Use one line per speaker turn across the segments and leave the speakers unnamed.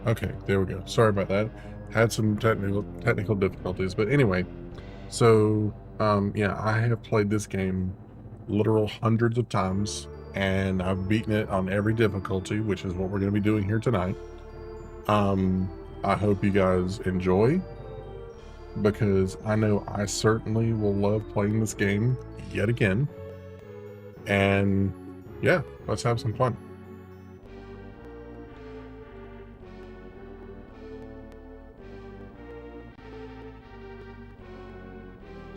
Okay, there we go. Sorry about that. Had some technical difficulties, but anyway, so yeah, I have played this game literal hundreds of times, and I've beaten it on every difficulty, which is what we're going to be doing here tonight. I hope you guys enjoy because I know I certainly will love playing this game yet again. And yeah, let's have some fun.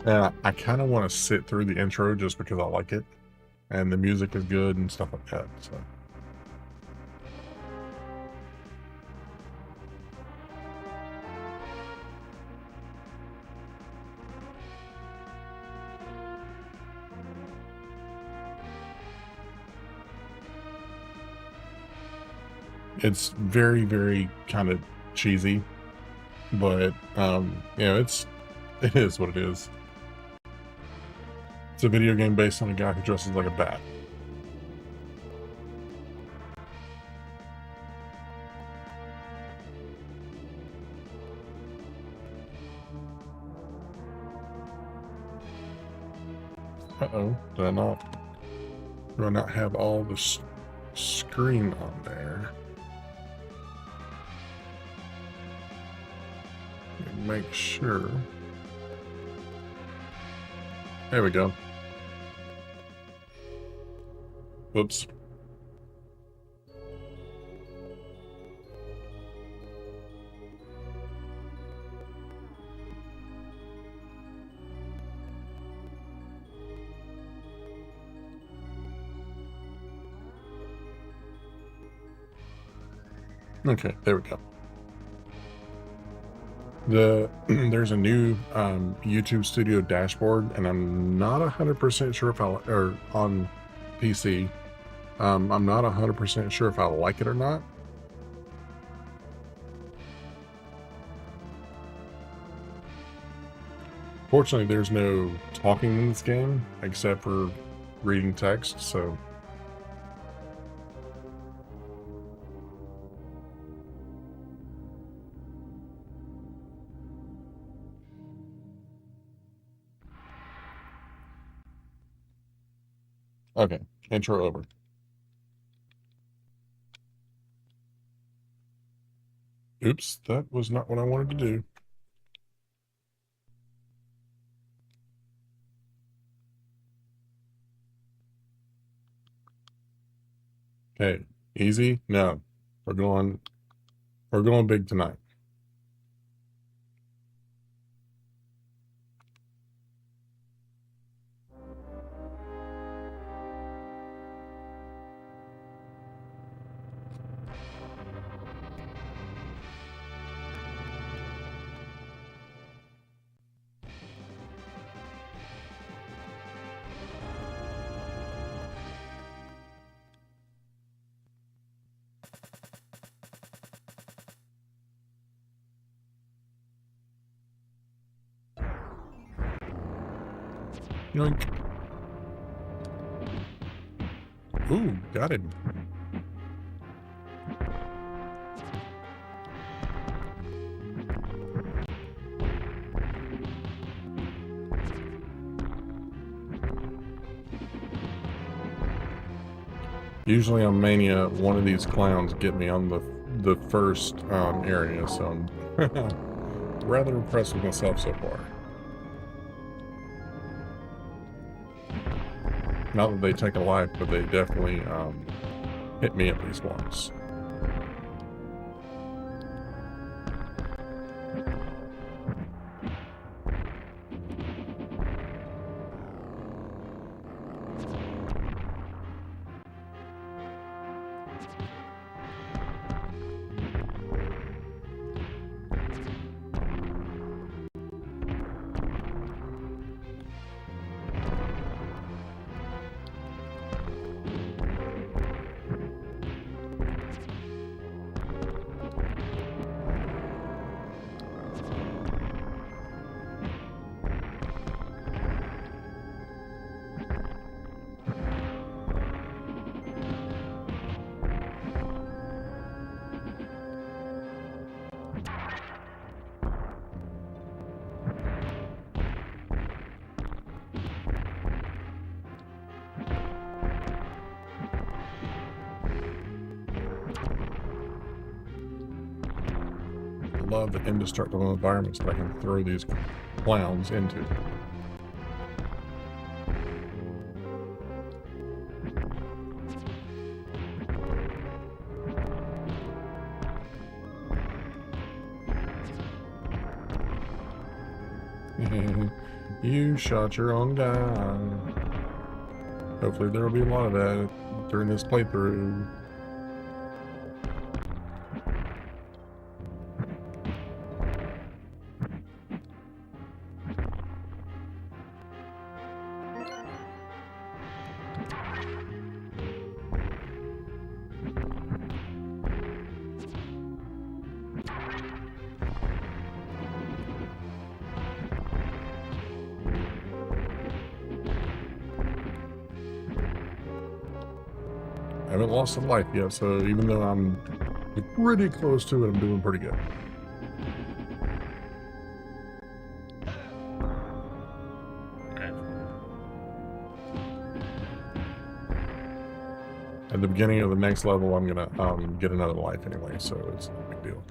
And I kind of want to sit through the intro just because I like it and the music is good and stuff like that. So it's very, very kind of cheesy, but it is what it is. It's a video game based on a guy who dresses like a bat. Uh-oh, do I not have all the screen on there? Make sure. There we go. Whoops. Okay, there we go. There's a new YouTube Studio dashboard, and I'm not 100% sure if or on PC. I'm not 100% sure if I like it or not. Fortunately, there's no talking in this game except for reading text, so okay, intro over. Oops, that was not what I wanted to do. Okay, easy? No. We're going we're going big tonight. Yoink. Ooh, got him. Usually on Mania, one of these clowns get me on the first area, so I'm rather impressed with myself so far. Not that they take a life, but they definitely hit me at least once. love the indestructible environments that I can throw these clowns into. You shot your own guy. Hopefully there will be a lot of that during this playthrough. I haven't lost a life yet, so even though I'm pretty close to it, I'm doing pretty good. Okay. At the beginning of the next level, I'm gonna get another life anyway, so it's no big deal.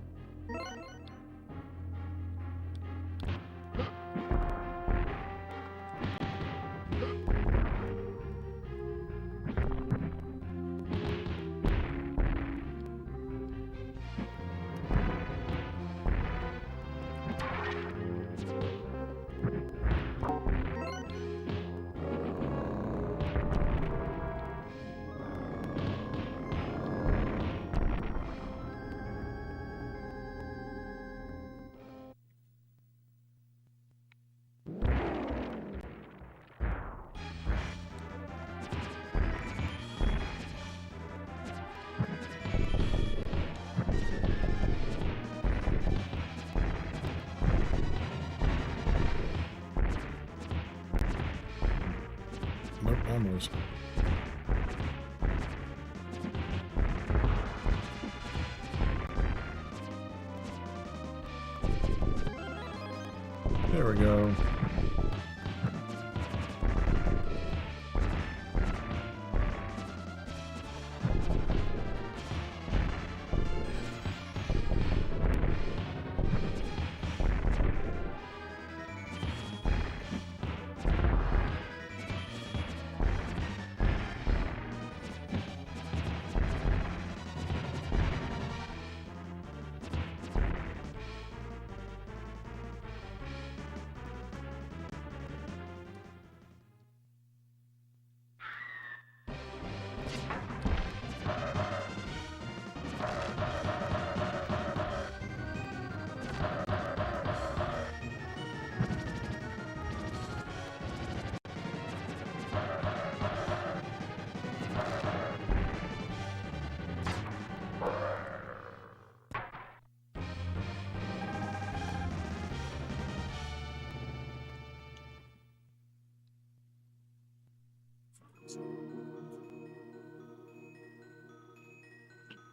Nope, almost. There we go.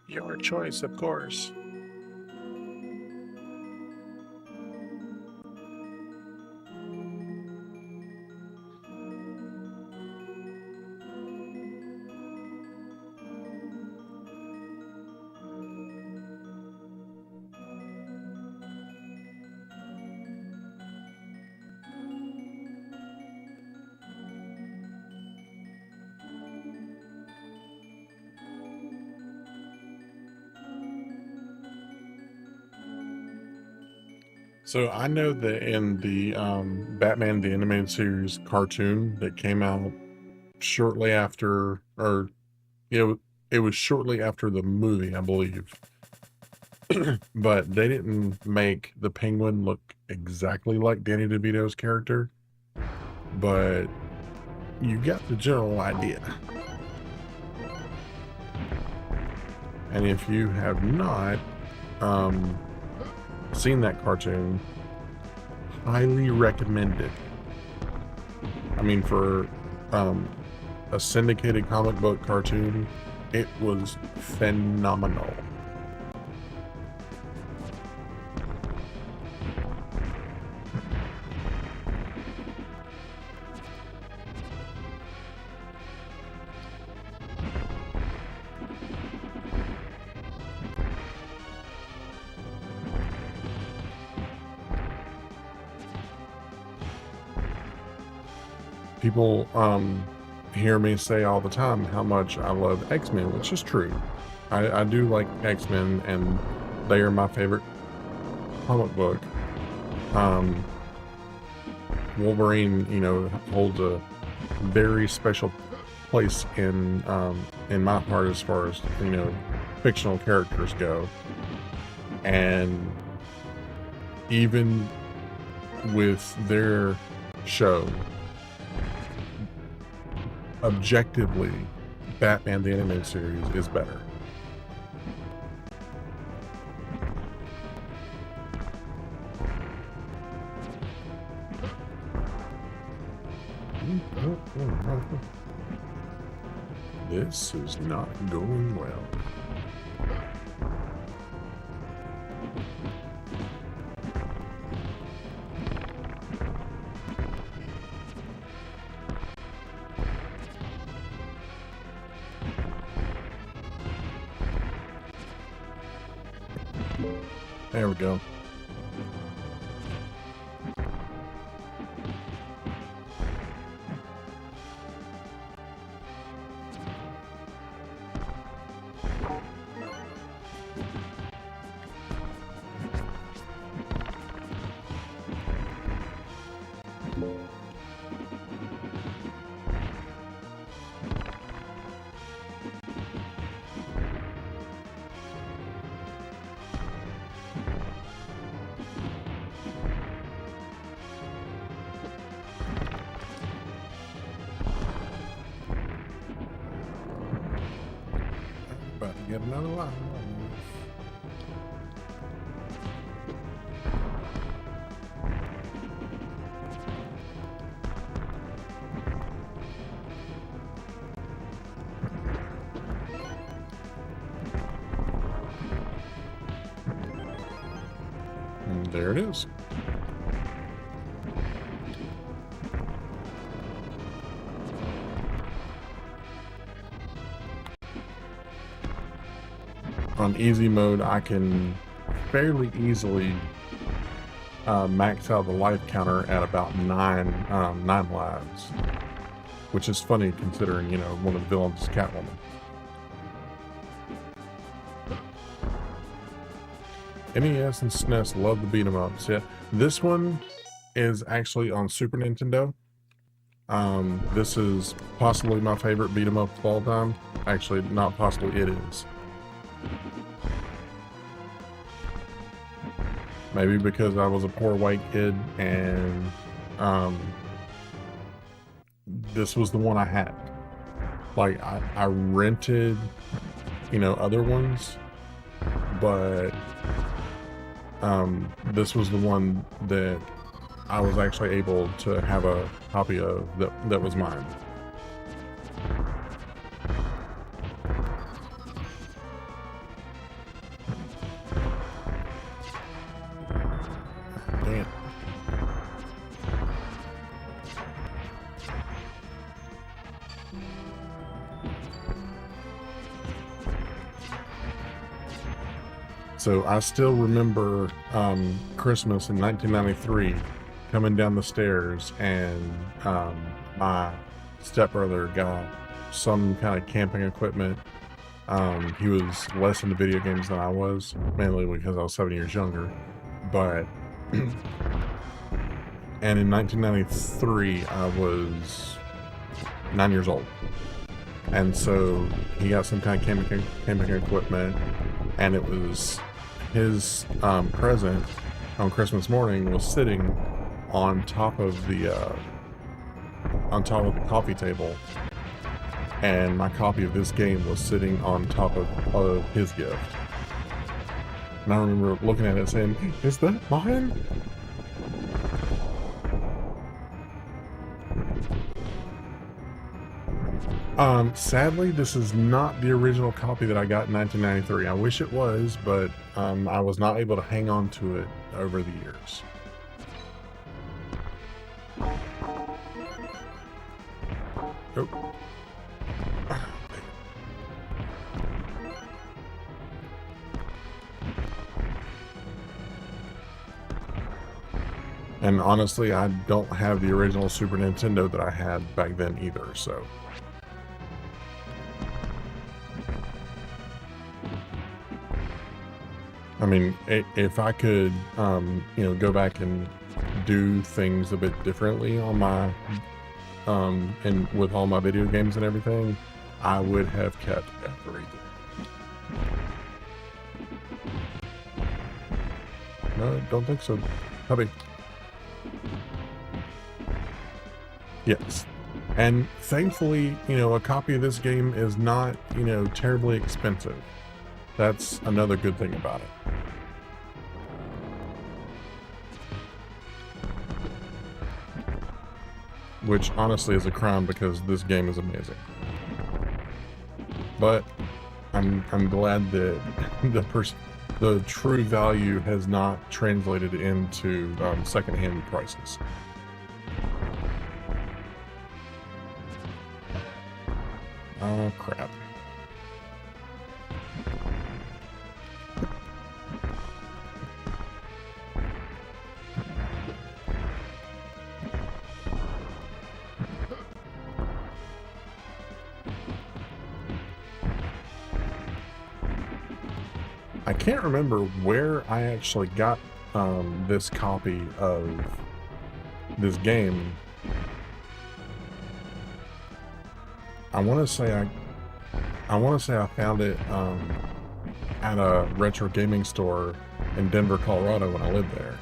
Your choice, of course. So I know that in the Batman the Animated Series cartoon that came out shortly after, or you know, it was shortly after the movie, I believe. But they didn't make the Penguin look exactly like Danny DeVito's character, but you got the general idea. And if you have not seen that cartoon, highly recommended. I mean, for a syndicated comic book cartoon, it was phenomenal. people hear me say all the time how much I love X-Men, which is true. I do like X-Men, and they are my favorite comic book. Wolverine, you know, holds a very special place in my heart as far as, you know, fictional characters go. And even with their show, objectively, Batman the Animated Series is better. This is not going well. There we go. About to get another life. And there it is. On easy mode, I can fairly easily max out the life counter at about nine lives, which is funny considering, you know, one of the villains is Catwoman. NES and SNES love the beat 'em ups. Yeah, this one is actually on Super Nintendo. This is possibly my favorite beat 'em up of all time. Actually, not possibly, it is. Maybe because I was a poor white kid and this was the one I had. Like, I rented, you know, other ones, but this was the one that I was actually able to have a copy of that was mine. Damn. So I still remember Christmas in 1993, coming down the stairs, and my stepbrother got some kind of camping equipment. He was less into video games than I was, mainly because I was 7 years younger. But and in 1993, I was 9 years old, and so he got some kind of camping equipment, and it was his present on Christmas morning was sitting on top of the coffee table, and my copy of this game was sitting on top of his gift. And I remember looking at it saying, "Is that mine?" Sadly, this is not the original copy that I got in 1993. I wish it was, but I was not able to hang on to it over the years. Oh. And honestly, I don't have the original Super Nintendo that I had back then either, so. I mean, if I could, you know, go back and do things a bit differently on my, and with all my video games and everything, I would have kept everything. No, don't think so. Hubby. Yes. And thankfully, you know, a copy of this game is not, you know, terribly expensive. That's another good thing about it. Which honestly is a crime because this game is amazing. But I'm glad that the true value has not translated into secondhand prices. Oh crap. I can't remember where I actually got this copy of this game. I want to say I found it at a retro gaming store in Denver, Colorado when I lived there.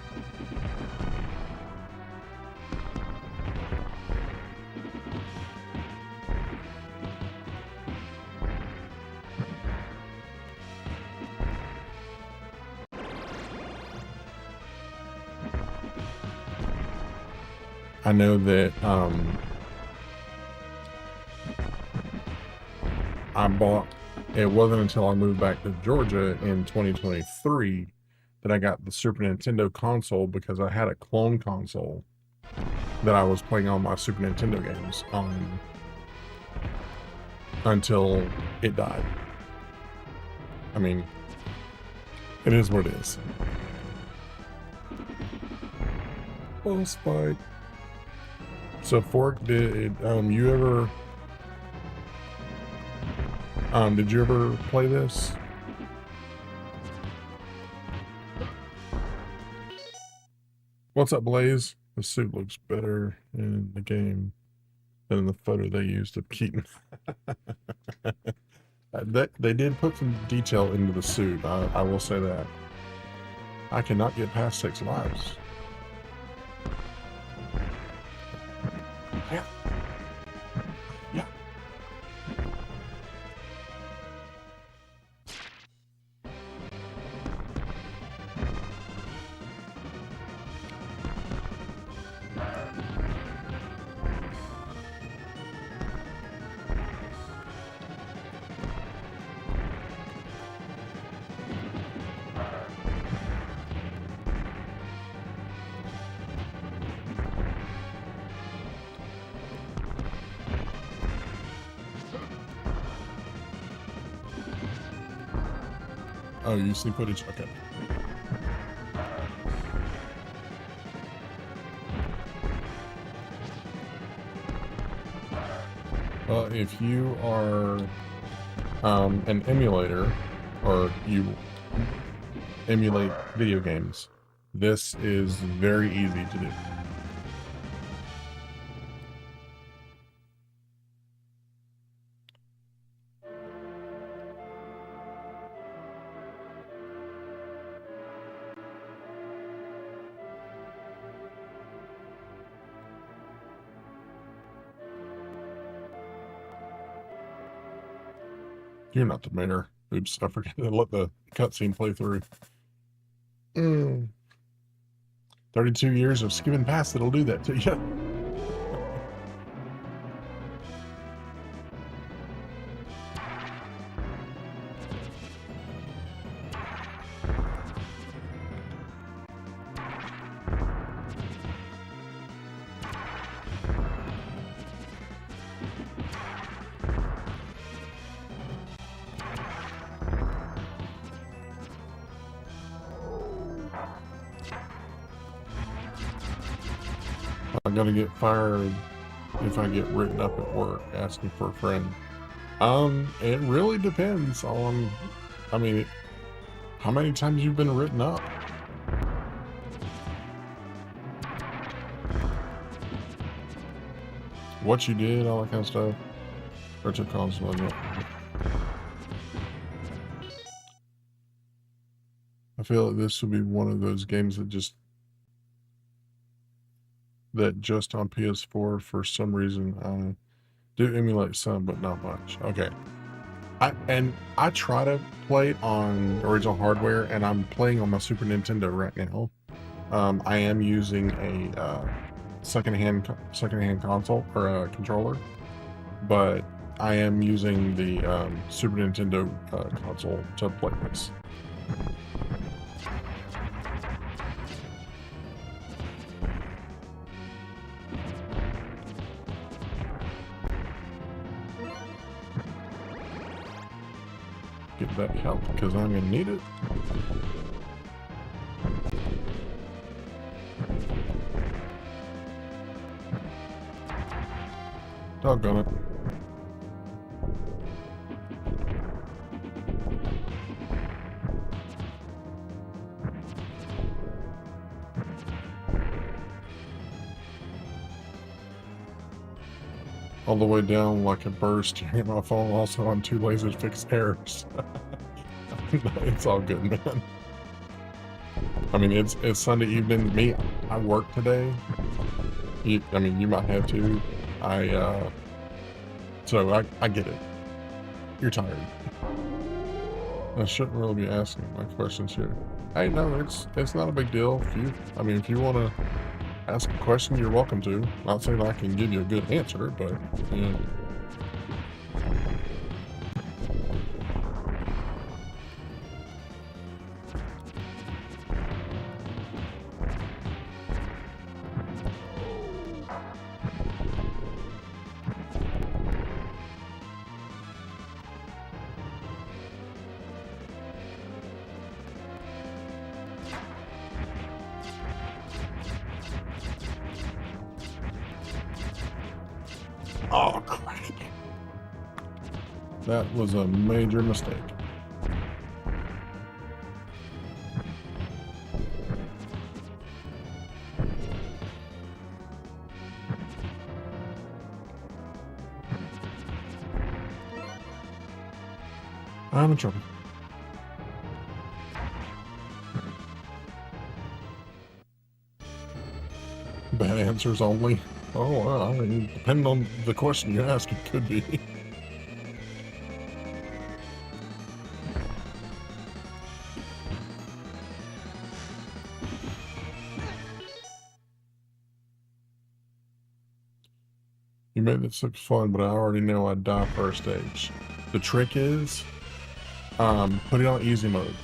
I know that it wasn't until I moved back to Georgia in 2023 that I got the Super Nintendo console because I had a clone console that I was playing all my Super Nintendo games on until it died. I mean, it is what it is. Boss fight. So Fork, did you ever did you ever play this? What's up, Blaze? The suit looks better in the game than in the photo they used of Keaton. They did put some detail into the suit. I will say that. I cannot get past 6 lives. Yeah. Yeah. Oh, you see footage? Okay. Well, if you are an emulator, or you emulate video games, this is very easy to do. You're not the mayor. Oops, I forgot to let the cutscene play through. 32 years of skimming past it'll do that to you. I'm gonna get fired if I get written up at work asking for a friend. It really depends on, I mean, how many times you've been written up. What you did, all that kind of stuff. Or took consequences. I feel like this would be one of those games that just on PS4 for some reason do emulate some, but not much. Okay. I try to play on original hardware, and I'm playing on my Super Nintendo right now. I am using a secondhand console or a controller, but I am using the Super Nintendo console to play this. Get that help because I'm gonna need it. Doggone it. All the way down like a burst here. My phone also on too lazy to fix errors. It's all good, man. I mean, it's Sunday evening. Me, I work today. I mean, you might have to. So I get it. You're tired. I shouldn't really be asking my questions here. Hey, no, it's not a big deal. If you want to ask a question, you're welcome to. Not saying I can give you a good answer, but yeah. Oh, crap. That was a major mistake. I'm in trouble. Bad answers only. Oh, well, I mean, depending on the question you ask, it could be. You made this look fun, but I already know I'd die first stage. The trick is, put it on easy mode.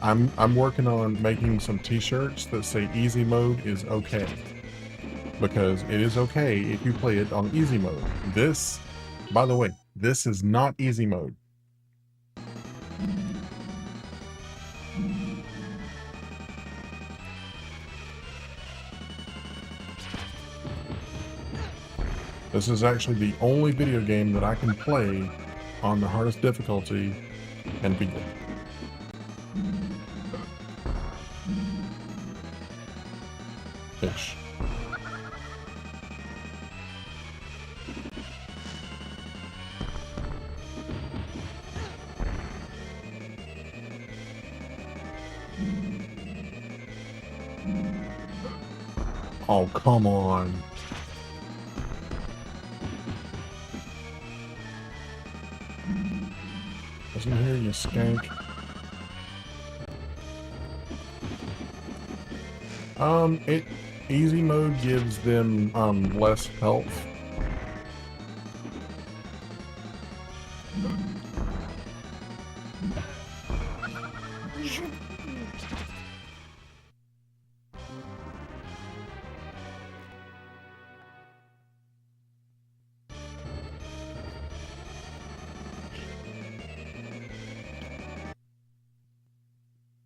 I'm working on making some t-shirts that say easy mode is okay. Because it is okay if you play it on easy mode. This, by the way, this is not easy mode. This is actually the only video game that I can play on the hardest difficulty and beat it. Ish. Oh, come on. Doesn't hear you, skank. Easy mode gives them, less health.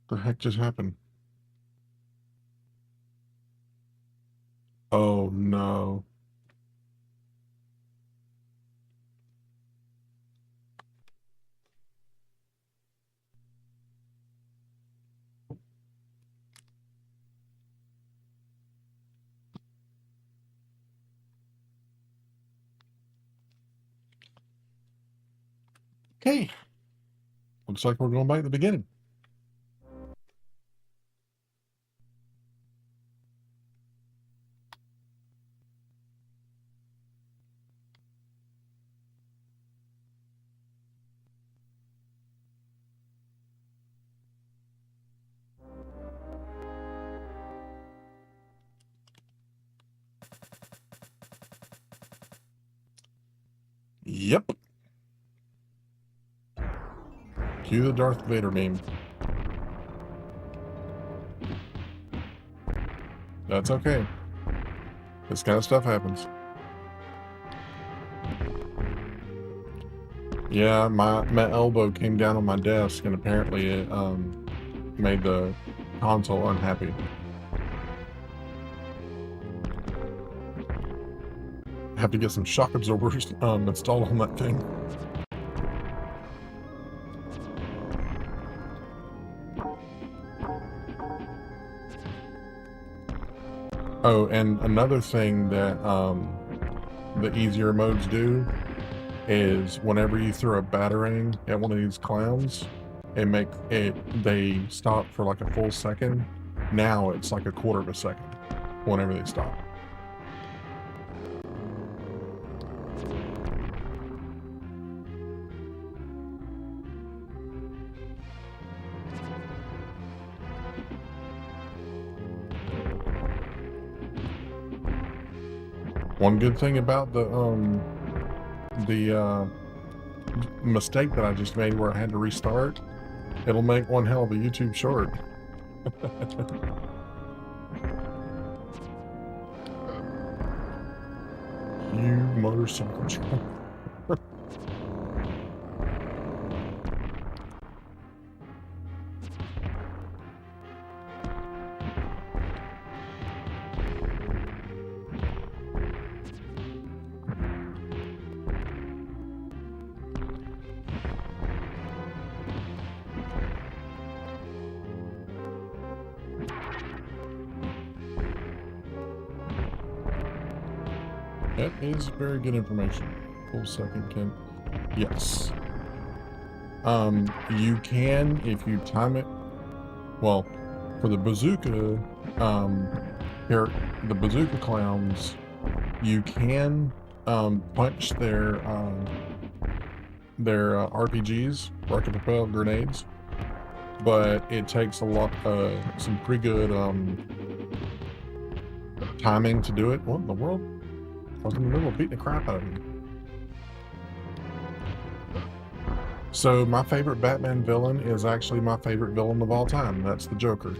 The heck just happened? Okay, looks like we're going back to the beginning. Yep. Cue the Darth Vader meme. That's okay. This kind of stuff happens. Yeah, my elbow came down on my desk, and apparently it made the console unhappy. Have to get some shock absorbers installed on that thing. Oh, and another thing that the easier modes do is whenever you throw a batarang at one of these clowns, they stop for like a full second. Now it's like a quarter of a second whenever they stop. One good thing about the mistake that I just made where I had to restart, it'll make one hell of a YouTube short. You motorcycle. That is very good information. Full second can. Yes. You can, if you time it. Well, for the bazooka, the bazooka clowns, you can punch their RPGs, rocket propelled grenades, but it takes a lot, some pretty good timing to do it. What in the world? I was in the middle of beating the crap out of him. So my favorite Batman villain is actually my favorite villain of all time. That's the Joker.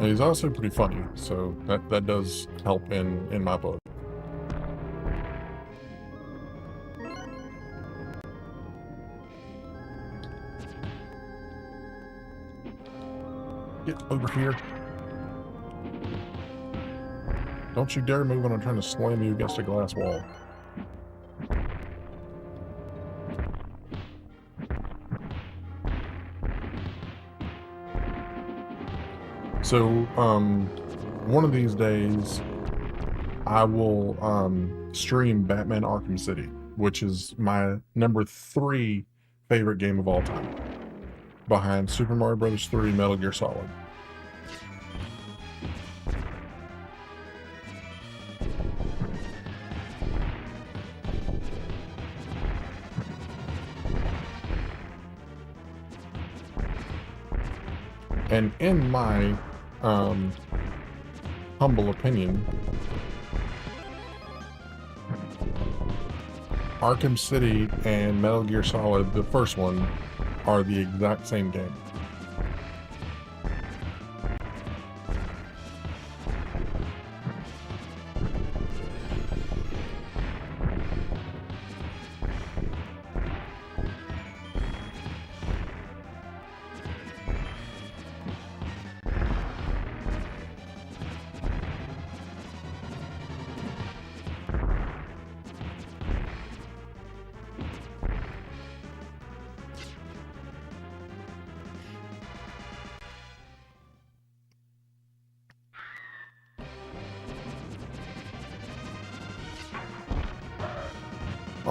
And he's also pretty funny, so that does help in my book. Get over here. Don't you dare move when I'm trying to slam you against a glass wall. So, one of these days, I will stream Batman Arkham City, which is my number 3 favorite game of all time, behind Super Mario Bros. 3, Metal Gear Solid. And in my humble opinion, Arkham City and Metal Gear Solid, the first one, are the exact same game.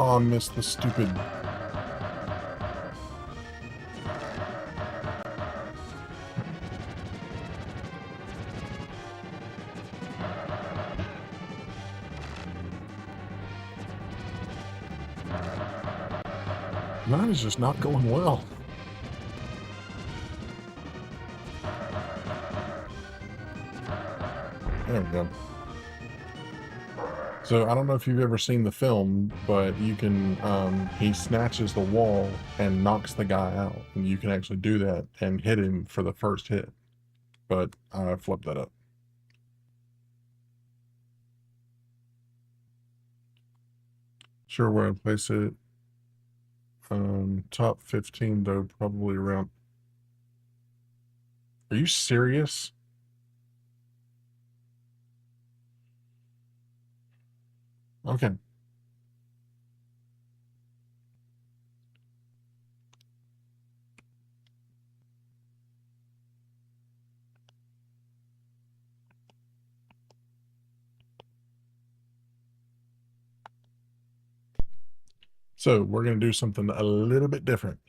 Oh, I missed the stupid... Mine is just not going well. There we go. So I don't know if you've ever seen the film, but you can, he snatches the wall and knocks the guy out. And you can actually do that and hit him for the first hit. But I flipped that up. Sure where I'd place it. Top 15 though, probably around... Are you serious? Okay. So we're going to do something a little bit different.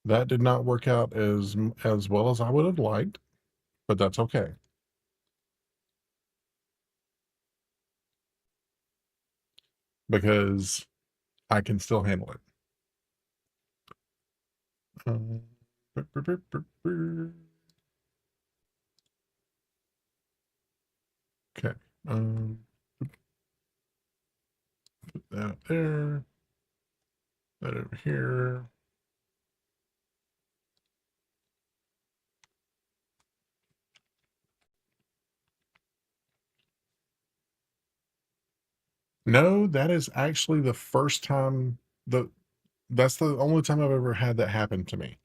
That did not work out as well as I would have liked, but that's okay. Because I can still handle it. Okay. Put that there. That over here. No, that is actually the first time that's the only time I've ever had that happen to me.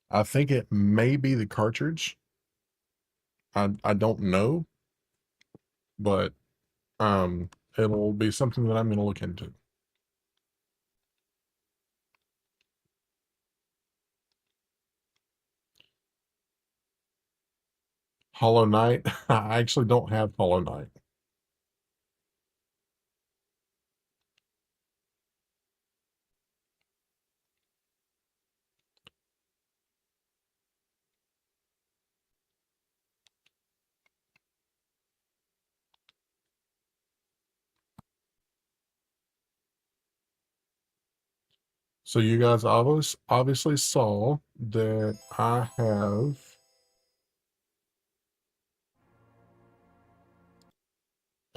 I think it may be the cartridge. I don't know, but it'll be something that I'm going to look into. Hollow Knight. I actually don't have Hollow Knight. So you guys obviously saw that I have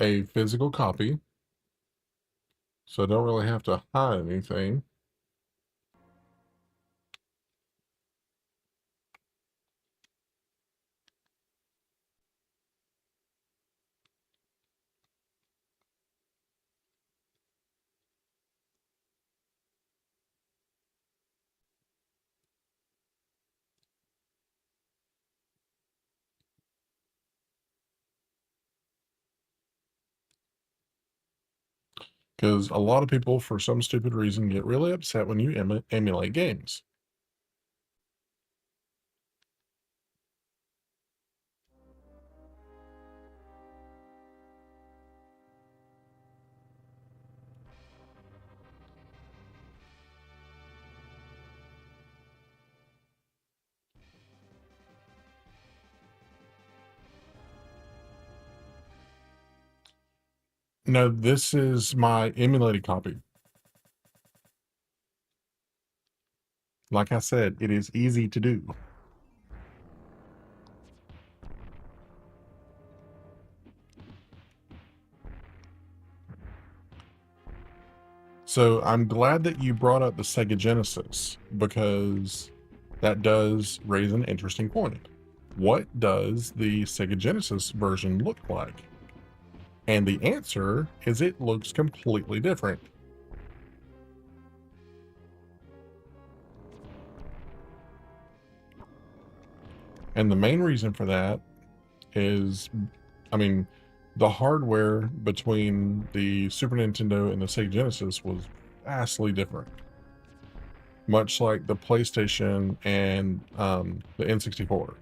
a physical copy, so I don't really have to hide anything. Because a lot of people, for some stupid reason, get really upset when you emulate games. No, this is my emulated copy. Like I said, it is easy to do. So I'm glad that you brought up the Sega Genesis, because that does raise an interesting point. What does the Sega Genesis version look like? And the answer is it looks completely different. And the main reason for that is I mean, the hardware between the Super Nintendo and the Sega Genesis was vastly different, much like the PlayStation and the N64.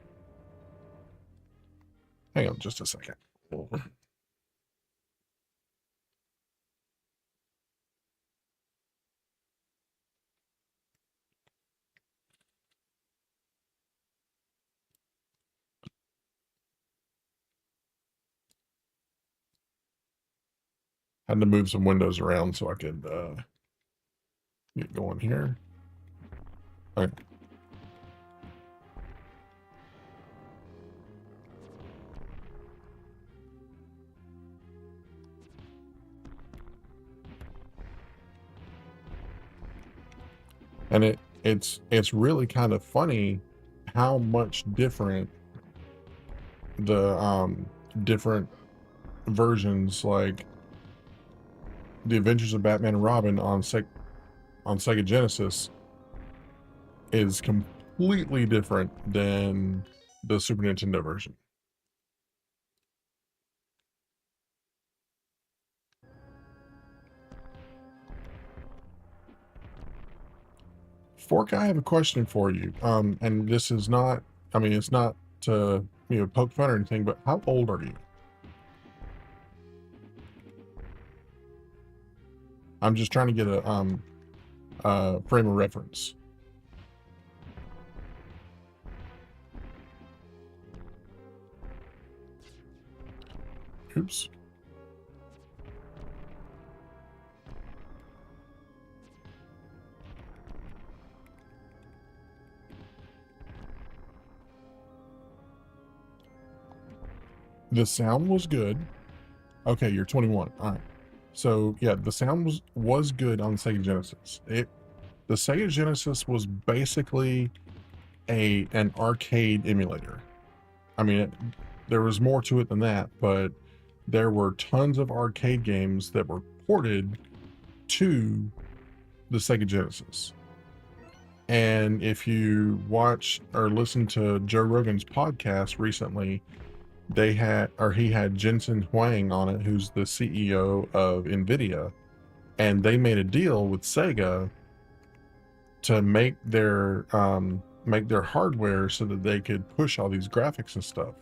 Hang on just a second. Had to move some windows around so I could get going here. Okay. And it's really kind of funny how much different the different versions, like the Adventures of Batman and Robin on Sega Genesis, is completely different than the Super Nintendo version. Fork, I have a question for you. And this is not, I mean, it's not to, poke fun or anything, but how old are you? I'm just trying to get a frame of reference. Oops. The sound was good. Okay, you're 21. All right. So yeah, the sound was good on Sega Genesis. The Sega Genesis was basically an arcade emulator. I mean, there was more to it than that, but there were tons of arcade games that were ported to the Sega Genesis. And if you watch or listen to Joe Rogan's podcast recently, he had Jensen Huang on it, who's the CEO of Nvidia, and they made a deal with Sega to make their hardware so that they could push all these graphics and stuff.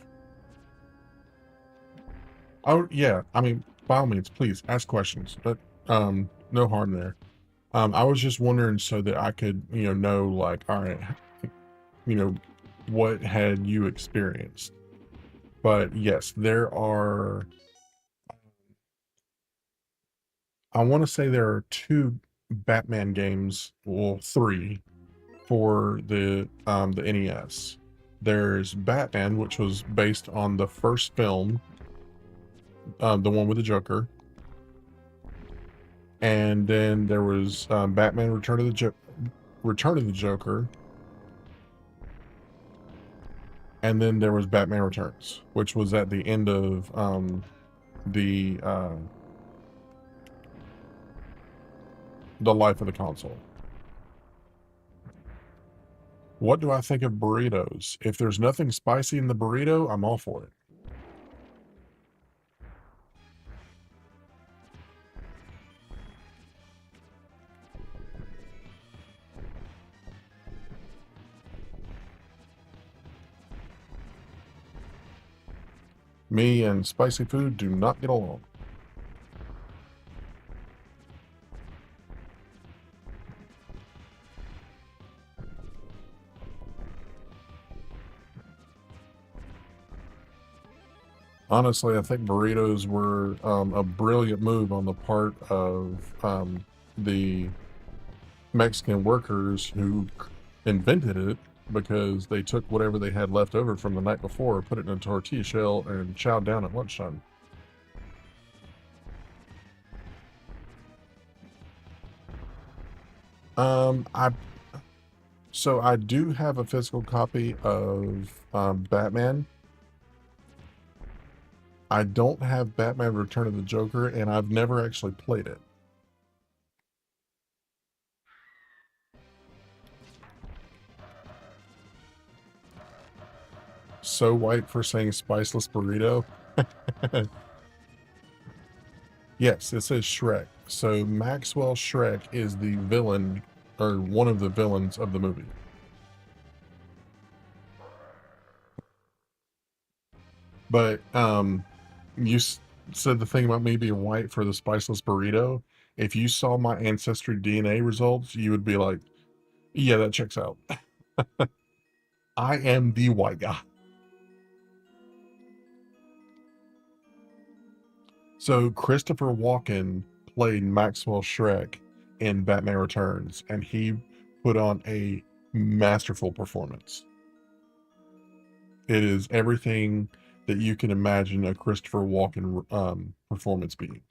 Oh yeah, I mean, by all means, please ask questions, but no harm there. I was just wondering so that I could, know like, all right, you know, what had you experienced? But yes, there are. I want to say there are two Batman games, well, three for the NES. There's Batman, which was based on the first film, the one with the Joker, and then there was Batman Return of the Joker, and then there was Batman Returns, which was at the end of the uh, the life of the console. What do I think of burritos? If there's nothing spicy in the burrito, I'm all for it. Me and spicy food do not get along. Honestly, I think burritos were a brilliant move on the part of the Mexican workers who invented it, because they took whatever they had left over from the night before, put it in a tortilla shell, and chowed down at lunchtime. I So I do have a physical copy of Batman. I don't have Batman Return of the Joker, and I've never actually played it. So white for saying spiceless burrito. Yes, it says Shrek. So Maxwell Shrek is the villain, or one of the villains of the movie. But you said the thing about me being white for the spiceless burrito. If you saw my ancestry DNA results, you would be like, "Yeah, that checks out." I am the white guy. So Christopher Walken played Maxwell Shrek in Batman Returns, and he put on a masterful performance. It is everything that you can imagine a Christopher Walken performance being.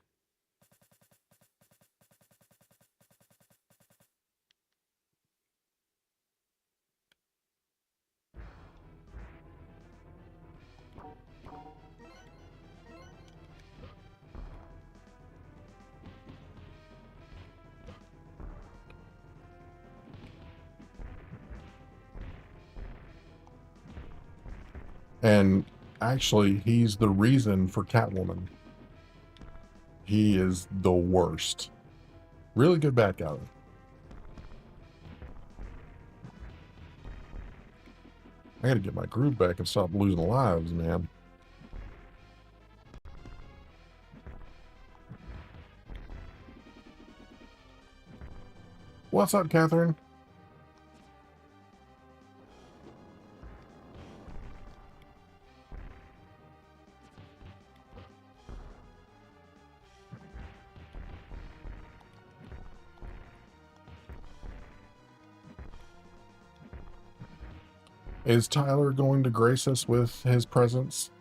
And actually, he's the reason for Catwoman. He is the worst. Really good bad guy. I gotta get my groove back and stop losing lives, man. What's up, Catherine? Is Tyler going to grace us with his presence?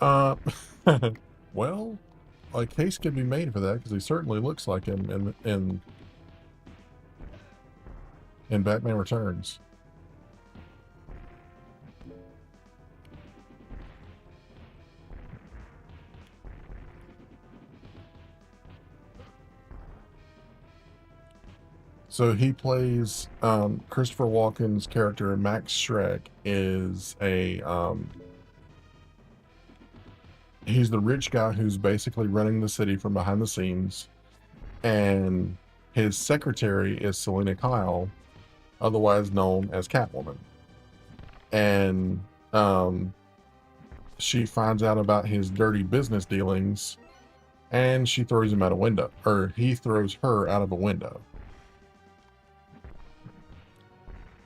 Uh, well, a case could be made for that because he certainly looks like him in Batman Returns. So he plays Christopher Walken's character Max Shrek is a he's the rich guy who's basically running the city from behind the scenes, and his secretary is Selena Kyle, otherwise known as Catwoman. And she finds out about his dirty business dealings, and she throws him out a window, or he throws her out of a window.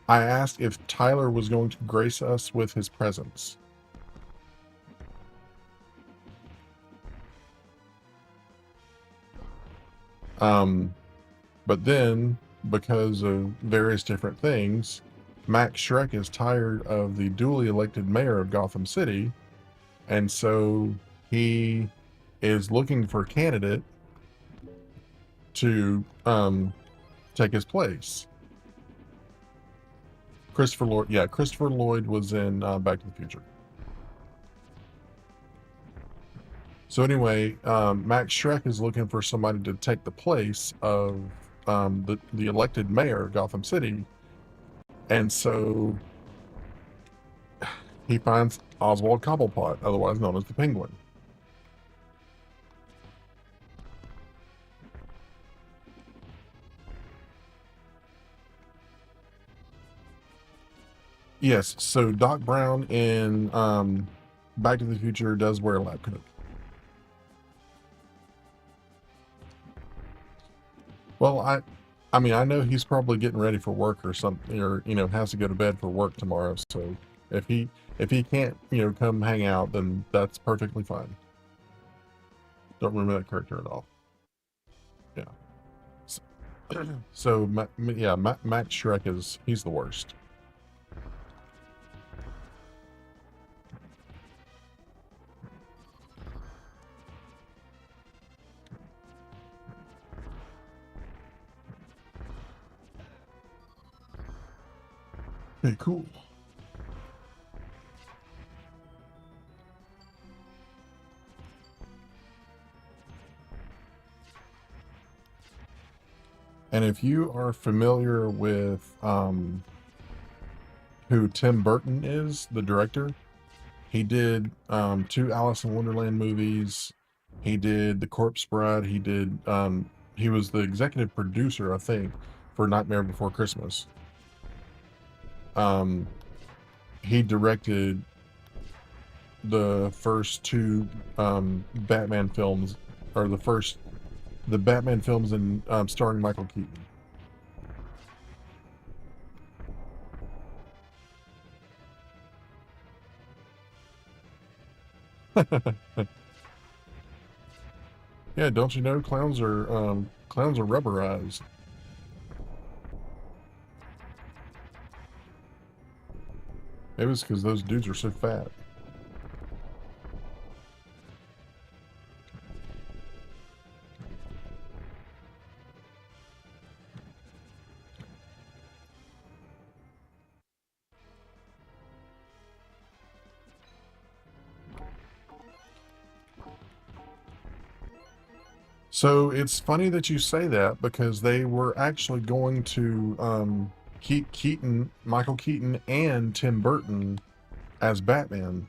I asked if Tyler was going to grace us with his presence. Um, but then, because of various different things, Max Shrek is tired of the duly elected mayor of Gotham City, and so he is looking for a candidate to take his place. Christopher Lloyd, yeah, Christopher Lloyd was in Back to the Future. So anyway, Max Shrek is looking for somebody to take the place of the elected mayor of Gotham City, and so he finds Oswald Cobblepot, otherwise known as the Penguin. Yes, so Doc Brown in Back to the Future does wear a lab coat. Well, I mean, I know he's probably getting ready for work or something, or has to go to bed for work tomorrow. So if he can't come hang out, then that's perfectly fine. Don't remember that character at all. Yeah. So, yeah, Max Shrek he's the worst. Hey, cool. And if you are familiar with who Tim Burton is, the director, he did two Alice in Wonderland movies. He did The Corpse Bride. He was the executive producer, I think, for Nightmare Before Christmas. Um, he directed the first two Batman films, or the Batman films in starring Michael Keaton. Yeah, don't you know clowns are rubberized? Maybe it's because those dudes are so fat. So it's funny that you say that because they were actually going to keep Michael Keaton, and Tim Burton as Batman.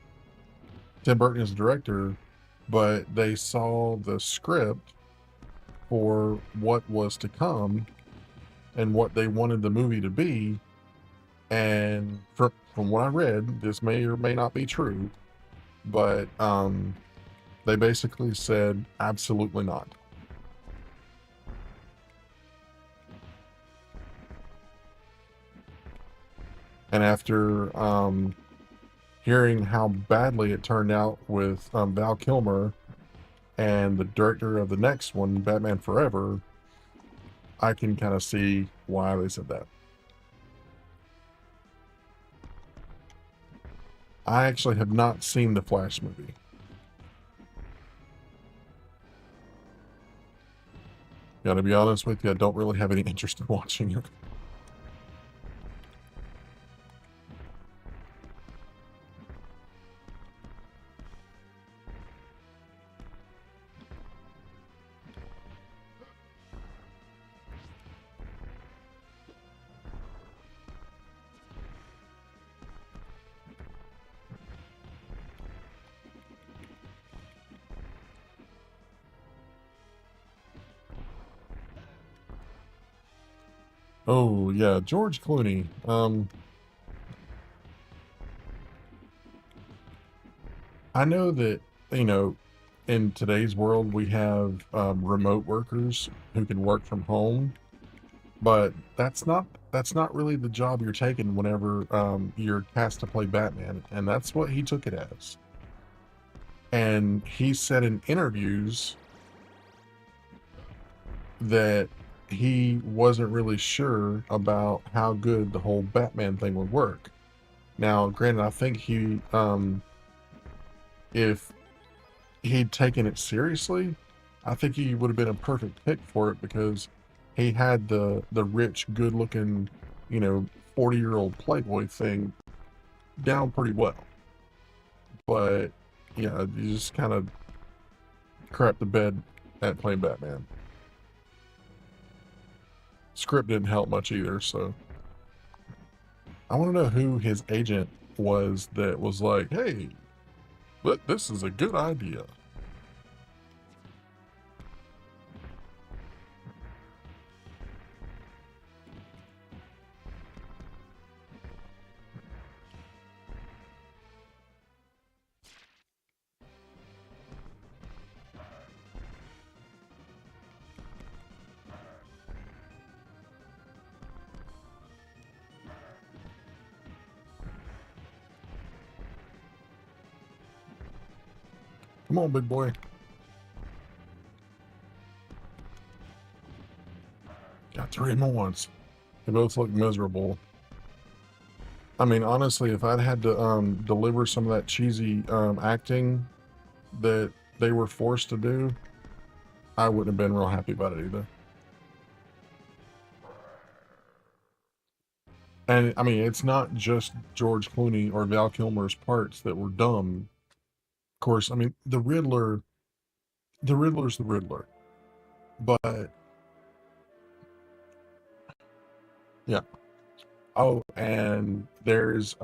Tim Burton is the director, but they saw the script for what was to come and what they wanted the movie to be. And from what I read, this may or may not be true, but they basically said absolutely not. And after hearing how badly it turned out with Val Kilmer and the director of the next one, Batman Forever, I can kind of see why they said that. I actually have not seen the Flash movie. Gotta be honest with you, I don't really have any interest in watching it. Oh yeah, George Clooney. I know that, you know, in today's world we have remote workers who can work from home, but that's not really the job you're taking whenever you're cast to play Batman, and that's what he took it as. And he said in interviews that he wasn't really sure about how good the whole Batman thing would work. Now, granted, I think if he'd taken it seriously, I think he would have been a perfect pick for it because he had the rich, good-looking, 40-year-old playboy thing down pretty well. But yeah, you just kind of crap the bed at playing Batman. Script didn't help much either, so I want to know who his agent was that was like, "Hey, but this is a good idea." Come on, big boy. Got three more ones. They both look miserable. I mean, honestly, if I'd had to deliver some of that cheesy acting that they were forced to do, I wouldn't have been real happy about it either. And I mean, it's not just George Clooney or Val Kilmer's parts that were dumb. Of course, I mean, the Riddler's the Riddler, but Yeah. Oh, and there's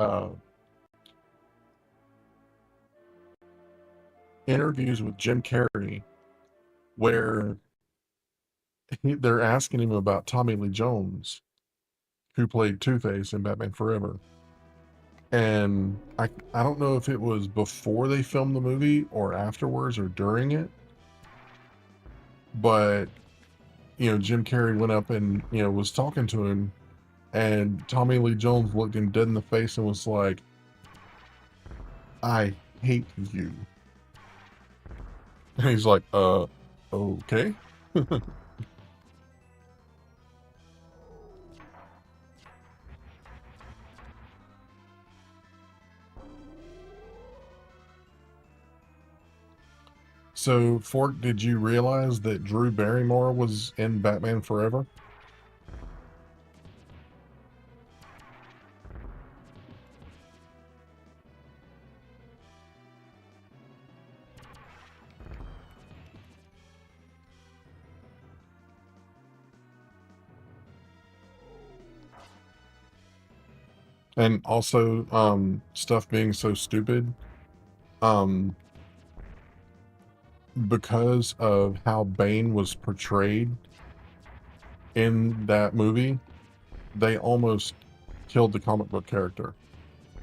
interviews with Jim Carrey where they're asking him about Tommy Lee Jones, who played Two-Face in Batman Forever. And I don't know if it was before they filmed the movie or afterwards or during it, but Jim Carrey went up and was talking to him, and Tommy Lee Jones looked him dead in the face and was like, "I hate you." And he's like, okay." So, Fork, did you realize that Drew Barrymore was in Batman Forever? And also, stuff being so stupid, um, because of how Bane was portrayed in that movie, they almost killed the comic book character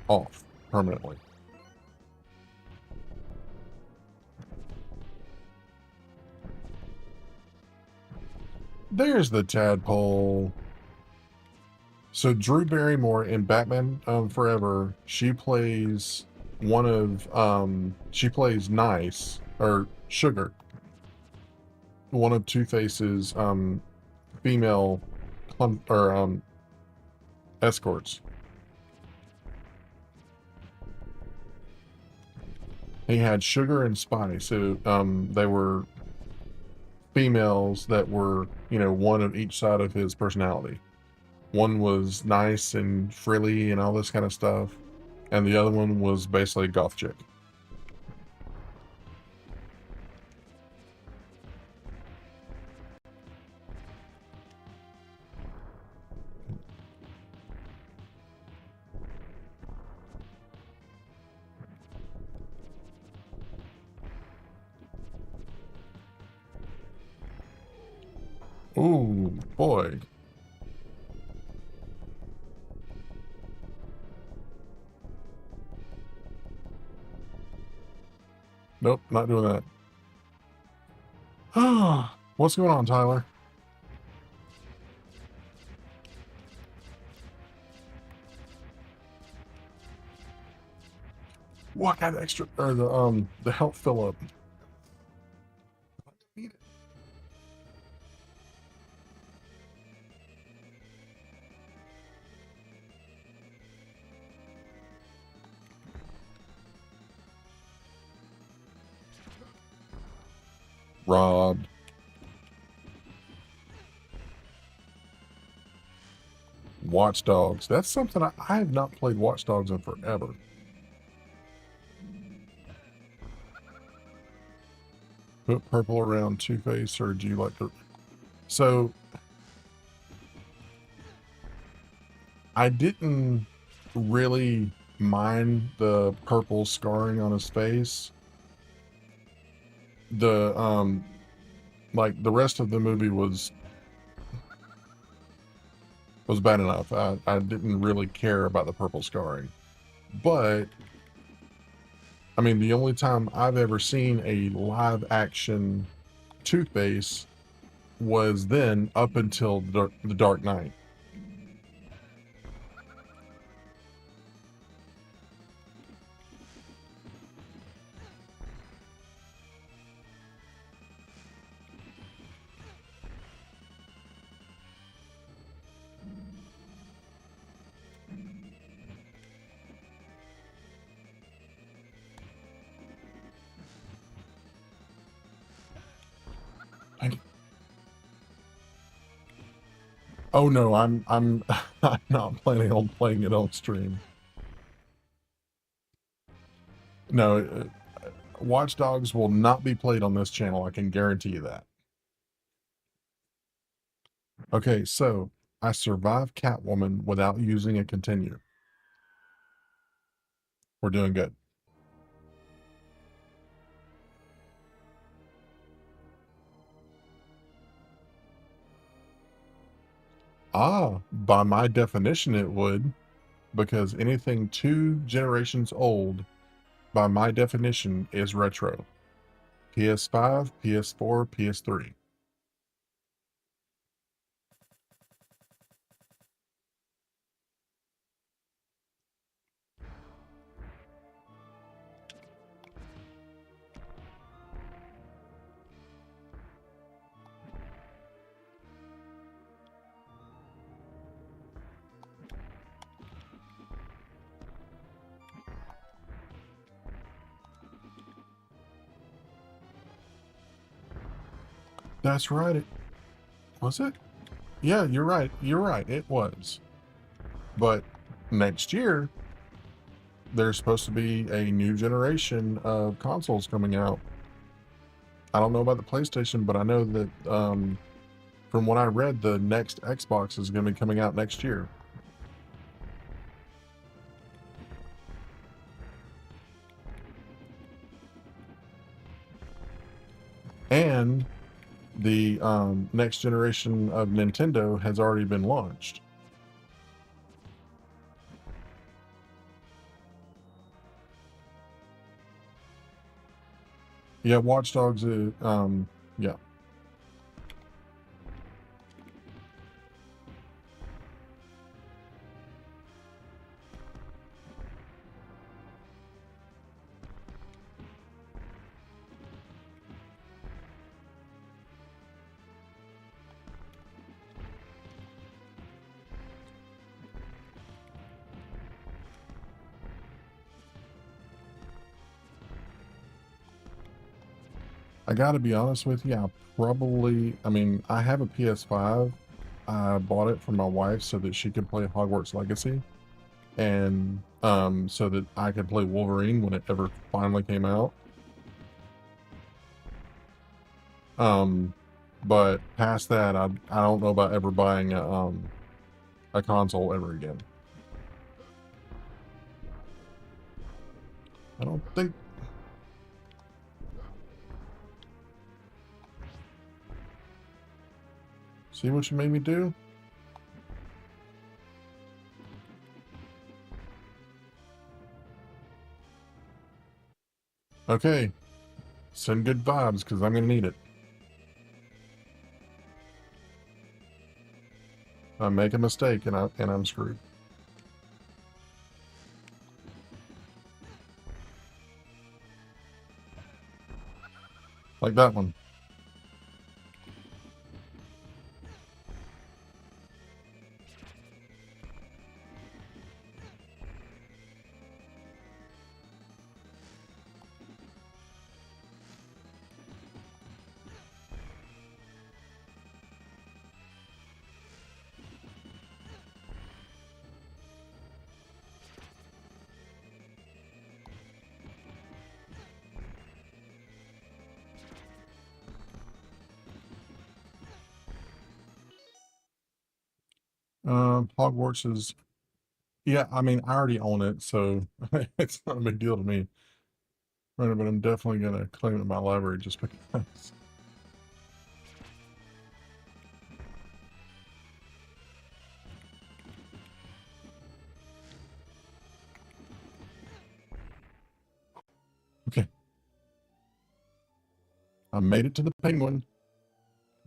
off permanently. There's the tadpole. So Drew Barrymore in Batman Forever, she plays she plays Nice or Sugar, one of Two-Face's female escorts. He had Sugar and Spice, so they were females that were one of each side of his personality. One was nice and frilly and all this kind of stuff, and the other one was basically a goth chick. Ooh, boy. Nope, not doing that. What's going on, Tyler? What got extra or the health fill up? Robbed. Watch Dogs. That's something I have not played Watch Dogs in forever. Put purple around Two-Face, or do you like to? So I didn't really mind the purple scarring on his face. The like the rest of the movie was bad enough. I didn't really care about the purple scarring. But I mean, the only time I've ever seen a live action Two-Face was then up until the Dark Knight. I, oh no, I'm I'm not planning on playing it on stream. No, Watch Dogs will not be played on this channel. I can guarantee you that. Okay, so I survived Catwoman without using a continue. We're doing good. Ah, by my definition, it would, because anything 2 generations old, by my definition, is retro. PS5, PS4, PS3. That's right. Was it? Yeah, you're right. You're right. It was. But next year, there's supposed to be a new generation of consoles coming out. I don't know about the PlayStation, but I know that from what I read, the next Xbox is going to be coming out next year. And the next generation of Nintendo has already been launched. Yeah, Watch Dogs. Yeah. I got to be honest with you. I mean, I have a PS5. I bought it for my wife so that she could play Hogwarts Legacy, and so that I could play Wolverine when it ever finally came out. Um, but past that, I don't know about ever buying a console ever again. I don't think. See what you made me do? Okay, send good vibes because I'm gonna need it. I make a mistake and I'm screwed. Like that one. Hogwarts is, yeah, I mean, I already own it, so it's not a big deal to me. Right, but I'm definitely gonna claim it in my library just because. Okay, I made it to the penguin.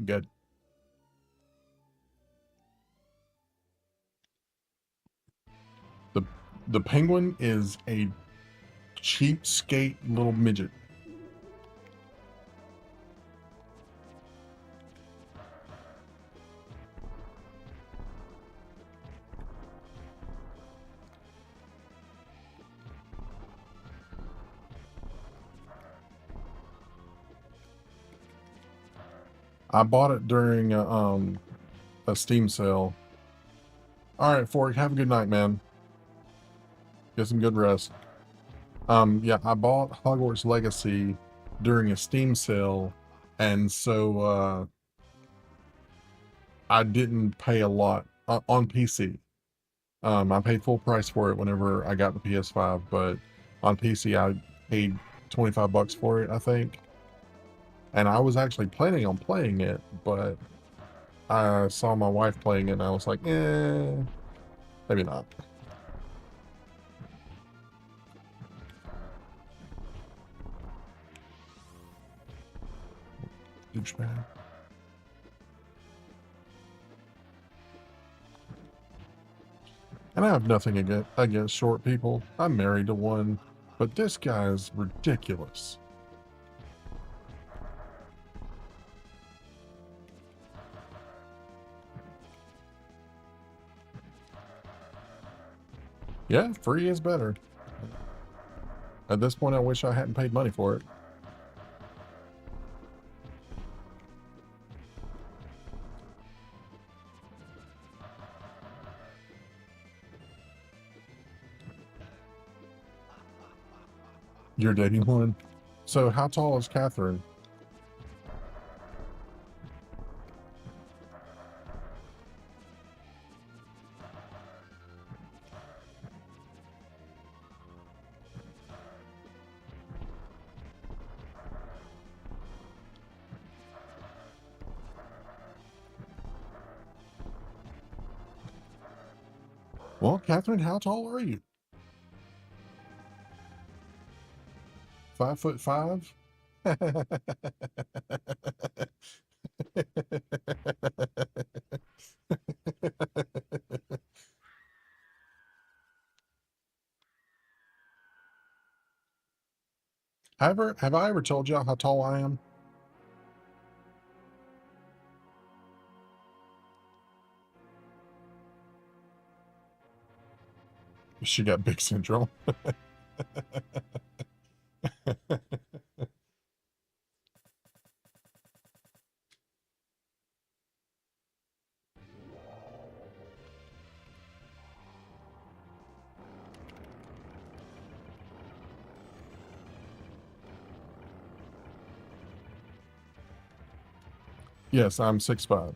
Good. The the penguin is a cheapskate little midget. I bought it during a Steam sale. All right, Fork, have a good night, man. Get some good rest. Yeah, I bought Hogwarts Legacy during a Steam sale, and so I didn't pay a lot on PC. I paid full price for it whenever I got the PS5, but on PC I paid 25 bucks for it, I think. And I was actually planning on playing it, but I saw my wife playing it and I was like, maybe not. Douchebag. And I have nothing against short people. I'm married to one, but this guy is ridiculous. Yeah, free is better. At this point, I wish I hadn't paid money for it. You're dating one? So how tall is Catherine? Well, Catherine, how tall are you? 5'5"? Have I ever told y'all how tall I am? She got big syndrome. Yes, I'm 6'5".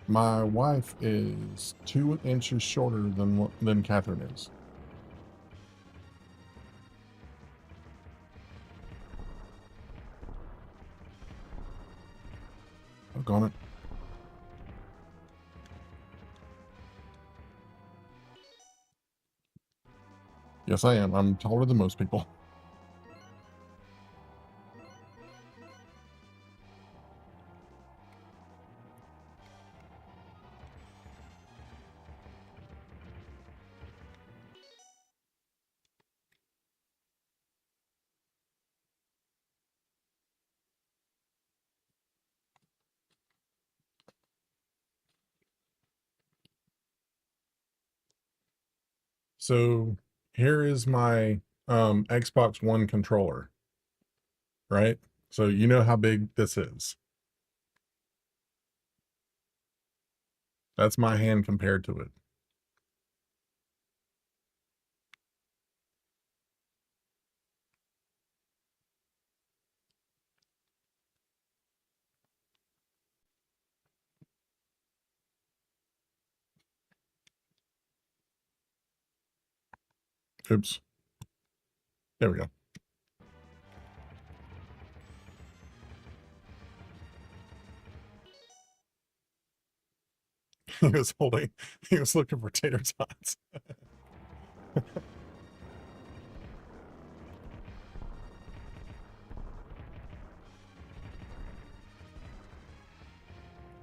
My wife is 2 inches shorter than Catherine is. Look on it. Yes, I am. I'm taller than most people. So here is my Xbox One controller, right? So you know how big this is. That's my hand compared to it. Oops. There we go. He was holding, he was looking for tater tots.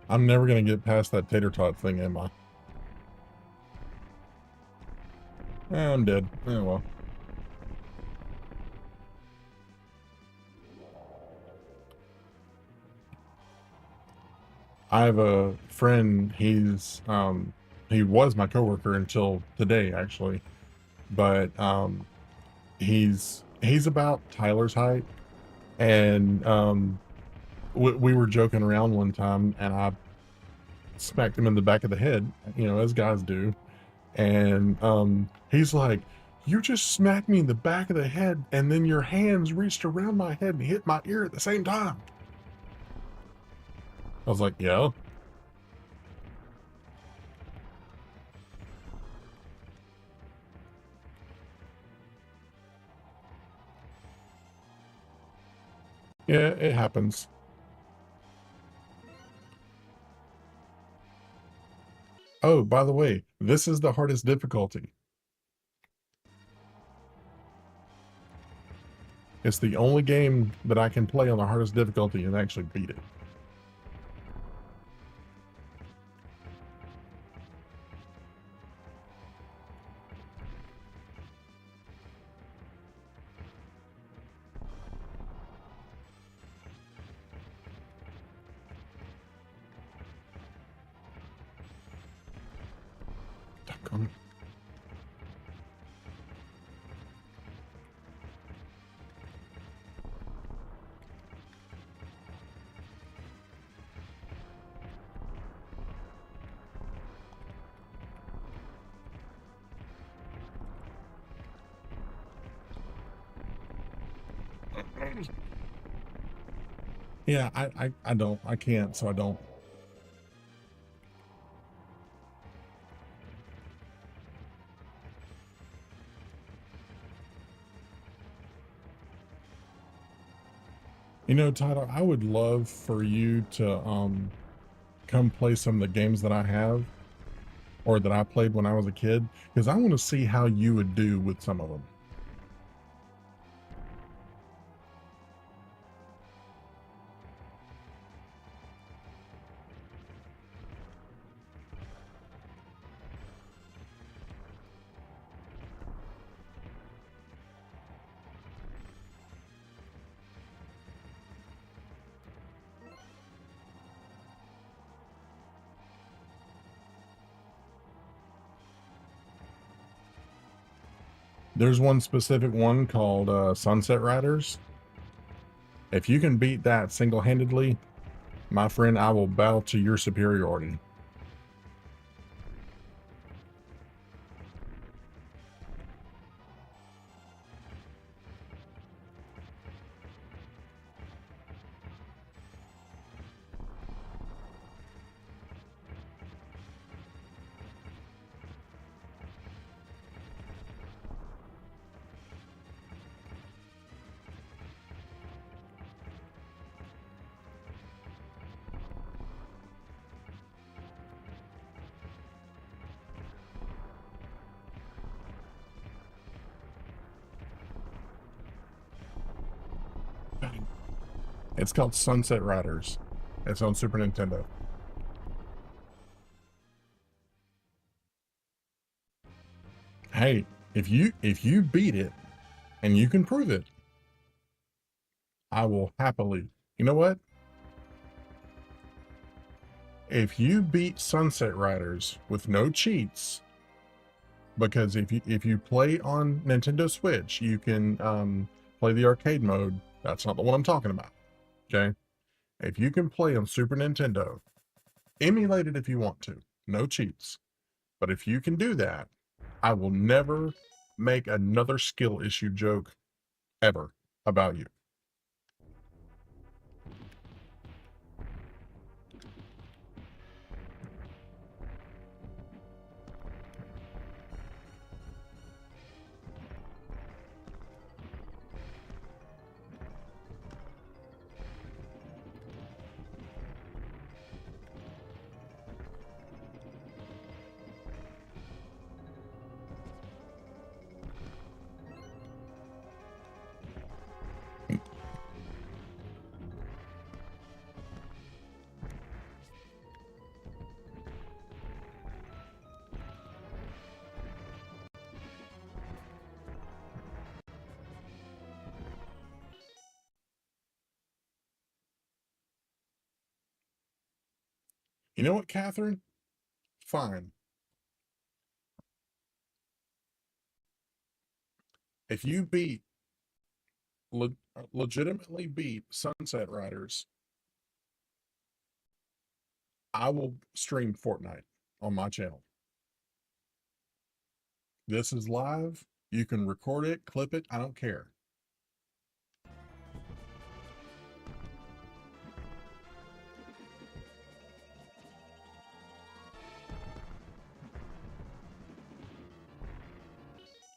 I'm never going to get past that tater tot thing, am I? I'm dead. Oh, well. I have a friend, he was my coworker until today actually, but he's about Tyler's height, and we were joking around one time, and I smacked him in the back of the head, as guys do, and he's like, "You just smacked me in the back of the head, and then your hands reached around my head and hit my ear at the same time." I was like, "Yeah, yeah, it happens." Oh, by the way, this is the hardest difficulty. It's the only game that I can play on the hardest difficulty and actually beat it. Doggone. Yeah, I don't. I can't, so I don't. Tyler, I would love for you to come play some of the games that I have or that I played when I was a kid, because I want to see how you would do with some of them. There's one specific one called Sunset Riders. If you can beat that single-handedly, my friend, I will bow to your superiority. It's called Sunset Riders. It's on Super Nintendo. Hey, if you beat it and you can prove it, I will happily. You know what? If you beat Sunset Riders with no cheats, because if you play on Nintendo Switch, you can play the arcade mode. That's not the one I'm talking about. Okay? If you can play on Super Nintendo, emulate it if you want to. No cheats. But if you can do that, I will never make another skill issue joke ever about you. You know what, Catherine? Fine. If you legitimately beat Sunset Riders, I will stream Fortnite on my channel. This is live. You can record it, clip it. I don't care.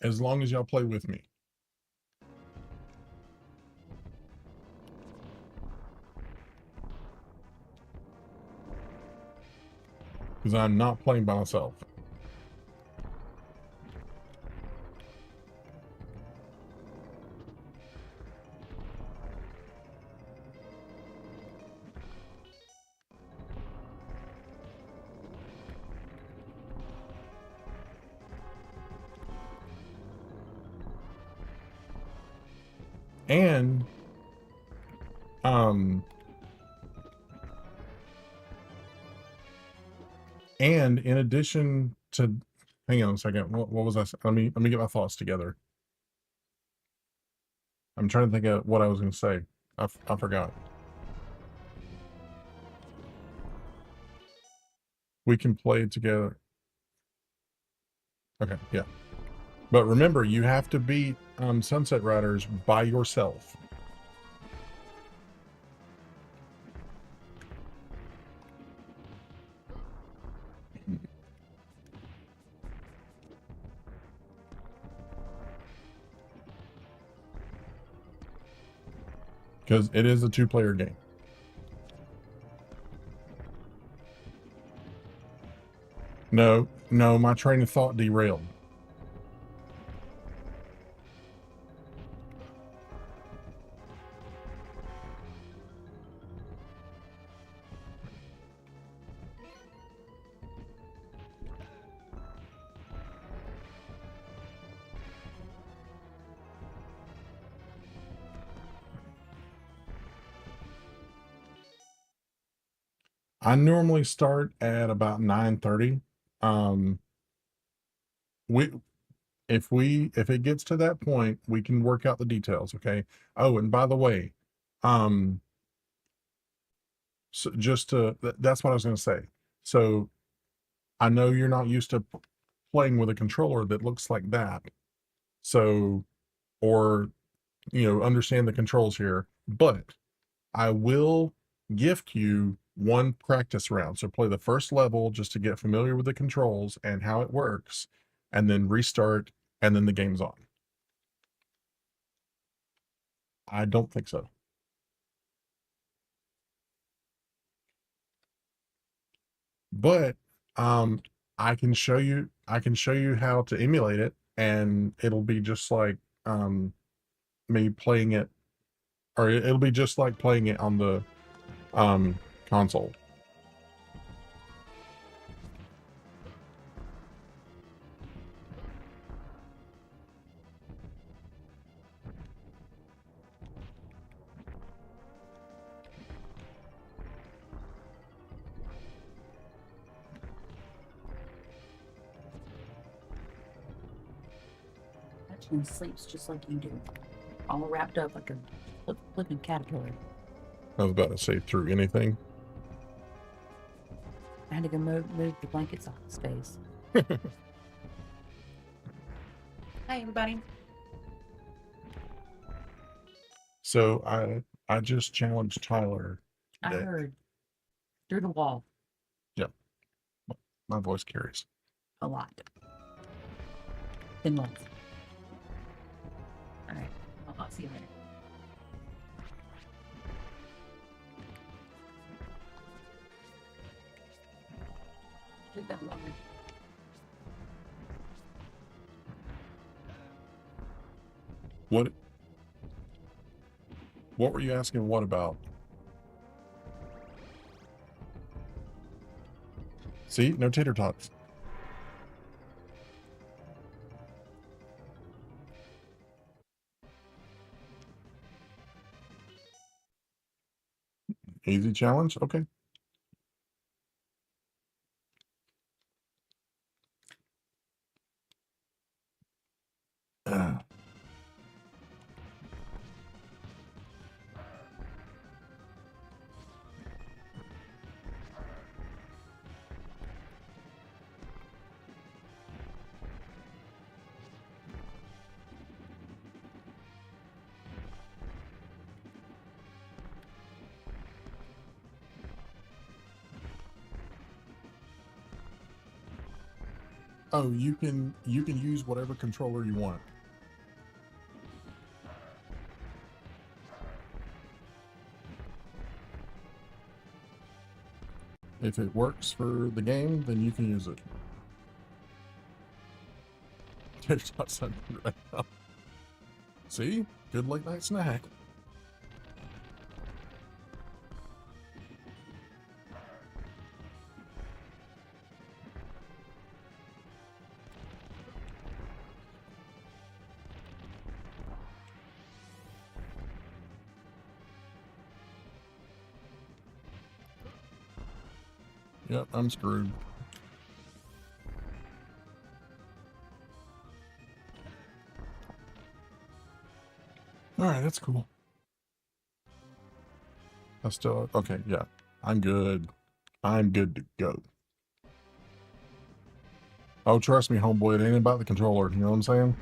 As long as y'all play with me. Because I'm not playing by myself. And um and in addition to, hang on a second, what was I let me get my thoughts together. I'm trying to think of what I was going to say. I forgot. We can play together. Okay, yeah. But remember, you have to beat Sunset Riders by yourself. Because it is a two-player game. No, my train of thought derailed. I normally start at about 9:30. Um, we if it gets to that point, we can work out the details, okay? Oh, and by the way, um, so just to that's what I was going to say. So I know you're not used to playing with a controller that looks like that. So, or understand the controls here, but I will gift you one practice round. So play the first level just to get familiar with the controls and how it works, and then restart, and then the game's on. I don't think so. But um I can show you how to emulate it, and it'll be just like me playing it, or it'll be just like playing it on the console.
Actually sleeps just like you do, all wrapped up like a flipping caterpillar.
I was about to say through anything.
I had to go move the blankets off his face. Hi, everybody.
So I just challenged Tyler
I
that,
heard through the wall
yeah, my voice carries.
a lot. Then once. All right. I'll see you later. Take that longer.
What were you asking what about? See, no tater tots. Easy challenge? Okay. Oh, you can use whatever controller you want. If it works for the game, then you can use it. There's not something right now. See? Good late night snack. Yep, I'm screwed. Alright, that's cool. I still okay, yeah. I'm good. I'm good to go. Oh, trust me, homeboy, it ain't about the controller, you know what I'm saying?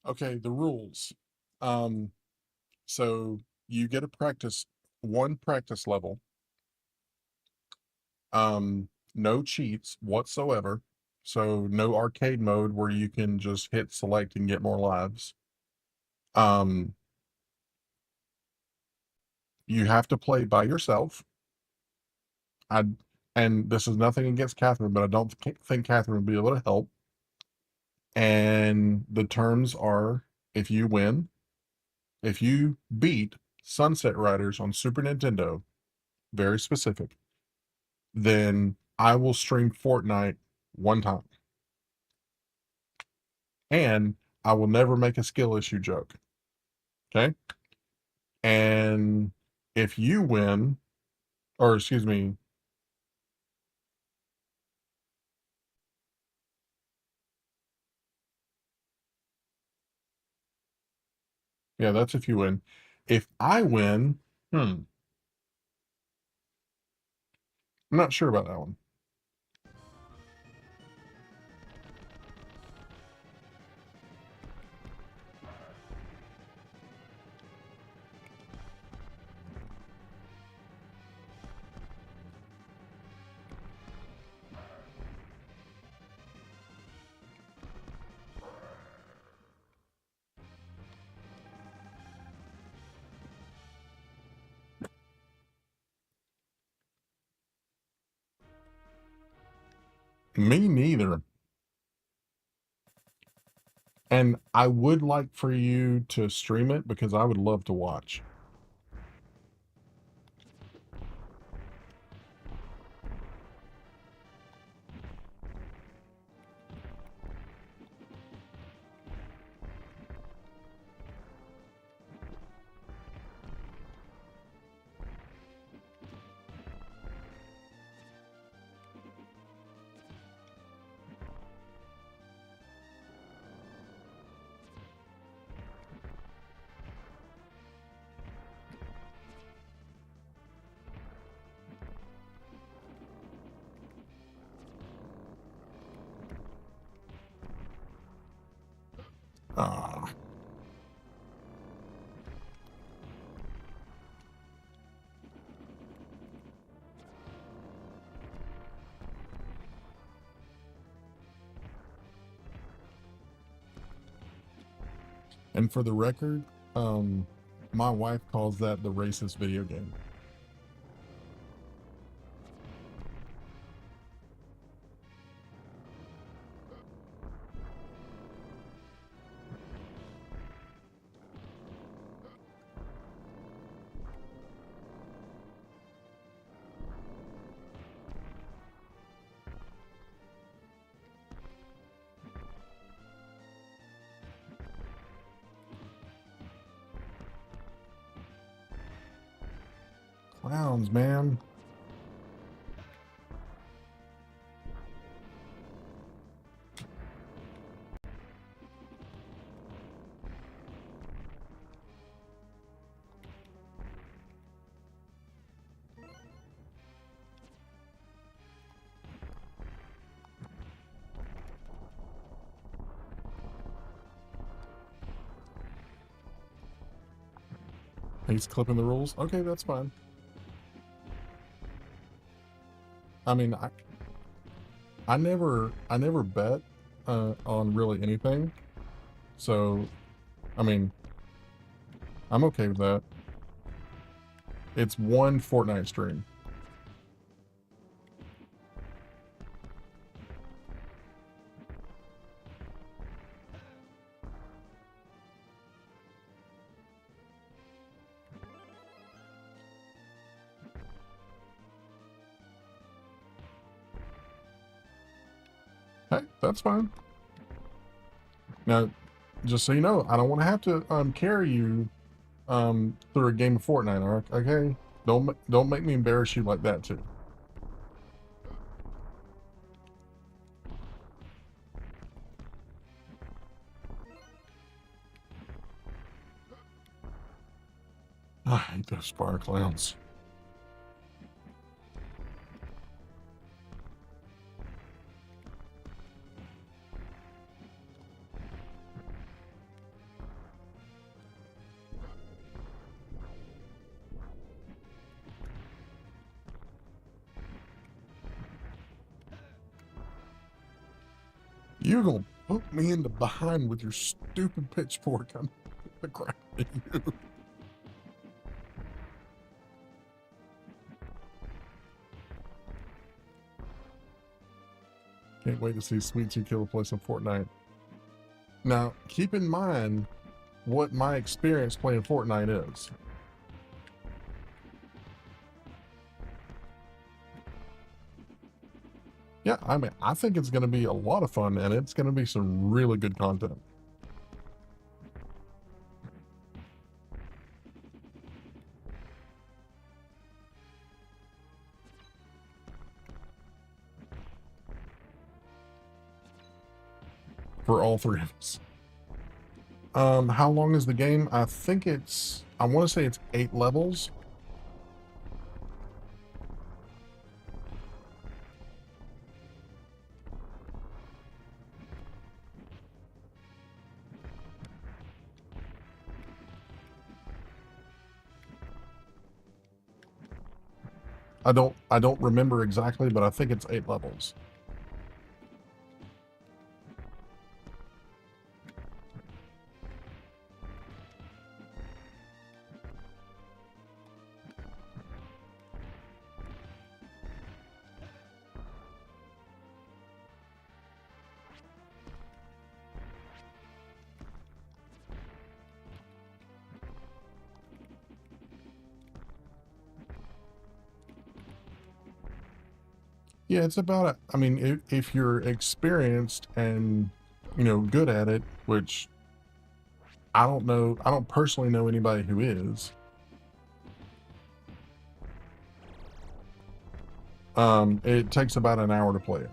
Okay, the rules. Um, so you get a one practice level. No cheats whatsoever. So no arcade mode where you can just hit select and get more lives. Um, you have to play by yourself. I and this is nothing against Catherine, but I don't think Catherine would be able to help. And the terms are if you win, if you beat Sunset Riders on Super Nintendo, very specific, then I will stream Fortnite one time. And I will never make a skill issue joke. Okay? And if you win, or excuse me, yeah, that's if you win. If I win, I'm not sure about that one. Me neither. And I would like for you to stream it because I would love to watch. And for the record, my wife calls that the racist video game. Clowns, man. He's clipping the rules. Okay, that's fine. I mean, I never bet on really anything. So, I mean, I'm okay with that. It's one Fortnite stream. Hey, that's fine. Now, just so you know, I don't want to have to carry you through a game of Fortnite, all right? Okay? Don't make me embarrass you like that too. I hate those fire clowns. You're gonna poke me in the behind with your stupid pitchfork. I'm the crap at you. Can't wait to see Sweet Tea kill a place in Fortnite. Now, keep in mind what my experience playing Fortnite is. Yeah, I mean, I think it's going to be a lot of fun, and it's going to be some really good content. For all three of us. How long is the game? I think I want to say it's 8 levels. I don't remember exactly, but I think it's 8 levels. Yeah, it's about, I mean, if you're experienced and, good at it, which I don't know, I don't personally know anybody who is. It takes about an hour to play it.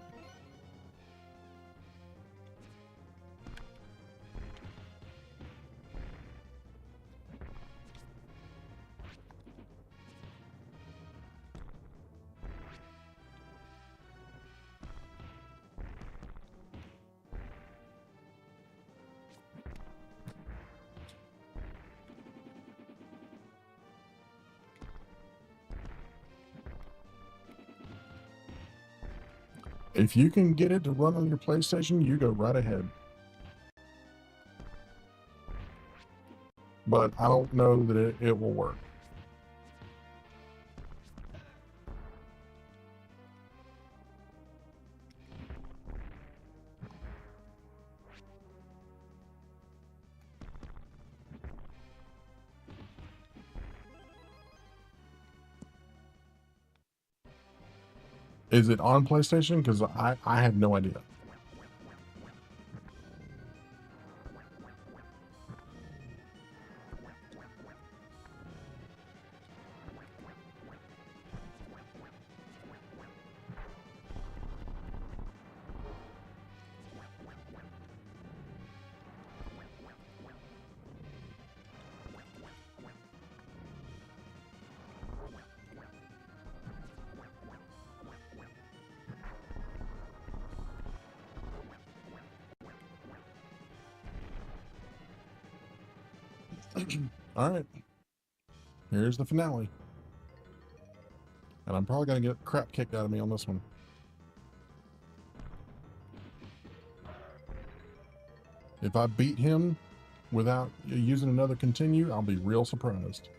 If you can get it to run on your PlayStation, you go right ahead. but I don't know that it will work. Is it on PlayStation? Because I have no idea. All right, here's the finale. And I'm probably going to get crap kicked out of me on this one. If I beat him without using another continue, I'll be real surprised.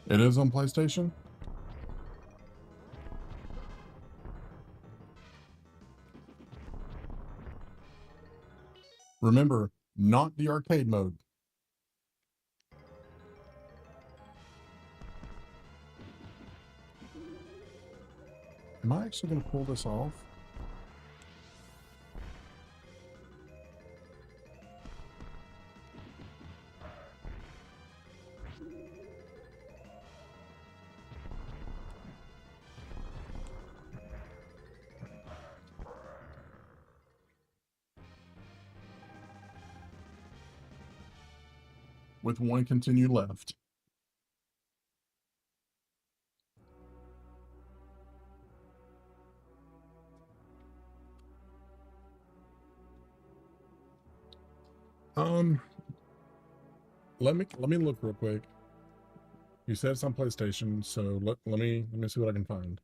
It is on PlayStation? Remember, not the arcade mode. Am I actually going to pull this off? With one continue left. Um, let me look real quick. You said it's on PlayStation, so let me see what I can find.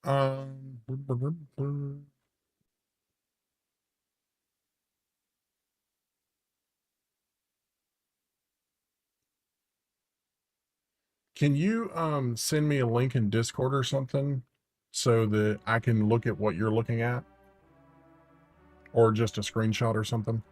Um, can you send me a link in Discord or something so that I can look at what you're looking at, or just a screenshot or something?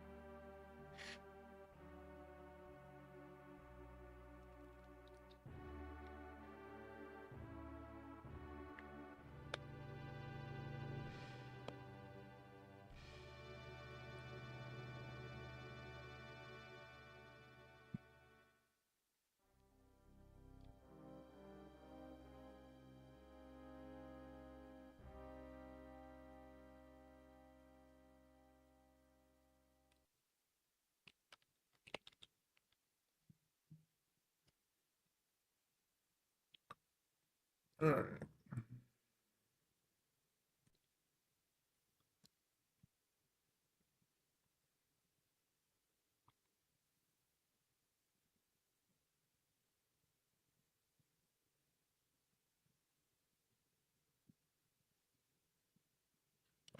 All right.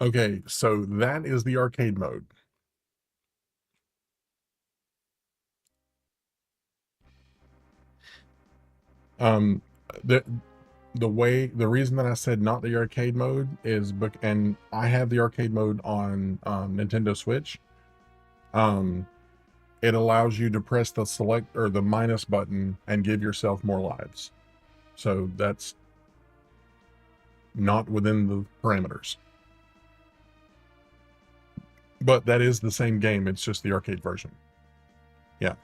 Okay, so that is the arcade mode. Um, the the reason that I said not the arcade mode is and I have the arcade mode on Nintendo Switch. Um, it allows you to press the select or the minus button and give yourself more lives. So that's not within the parameters. But that is the same game. It's just the arcade version. Yeah.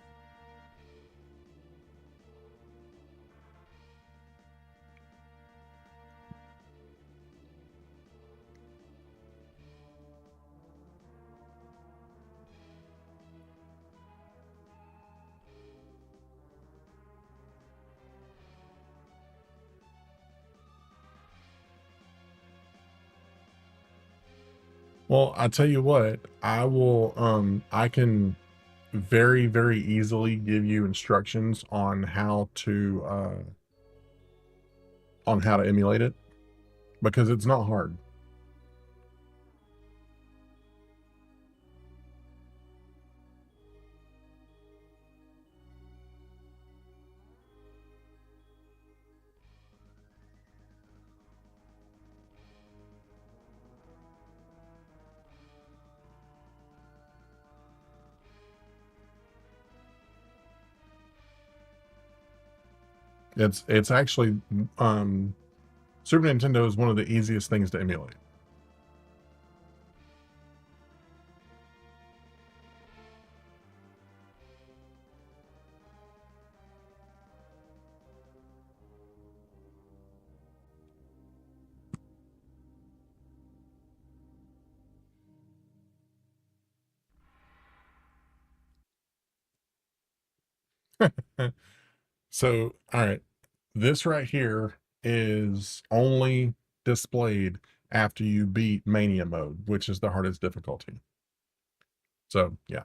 Well, I tell you what, I can very, very easily give you instructions on how to emulate it because it's not hard. It's actually um Super Nintendo is one of the easiest things to emulate. So, all right, this right here is only displayed after you beat Mania mode, which is the hardest difficulty. So, yeah.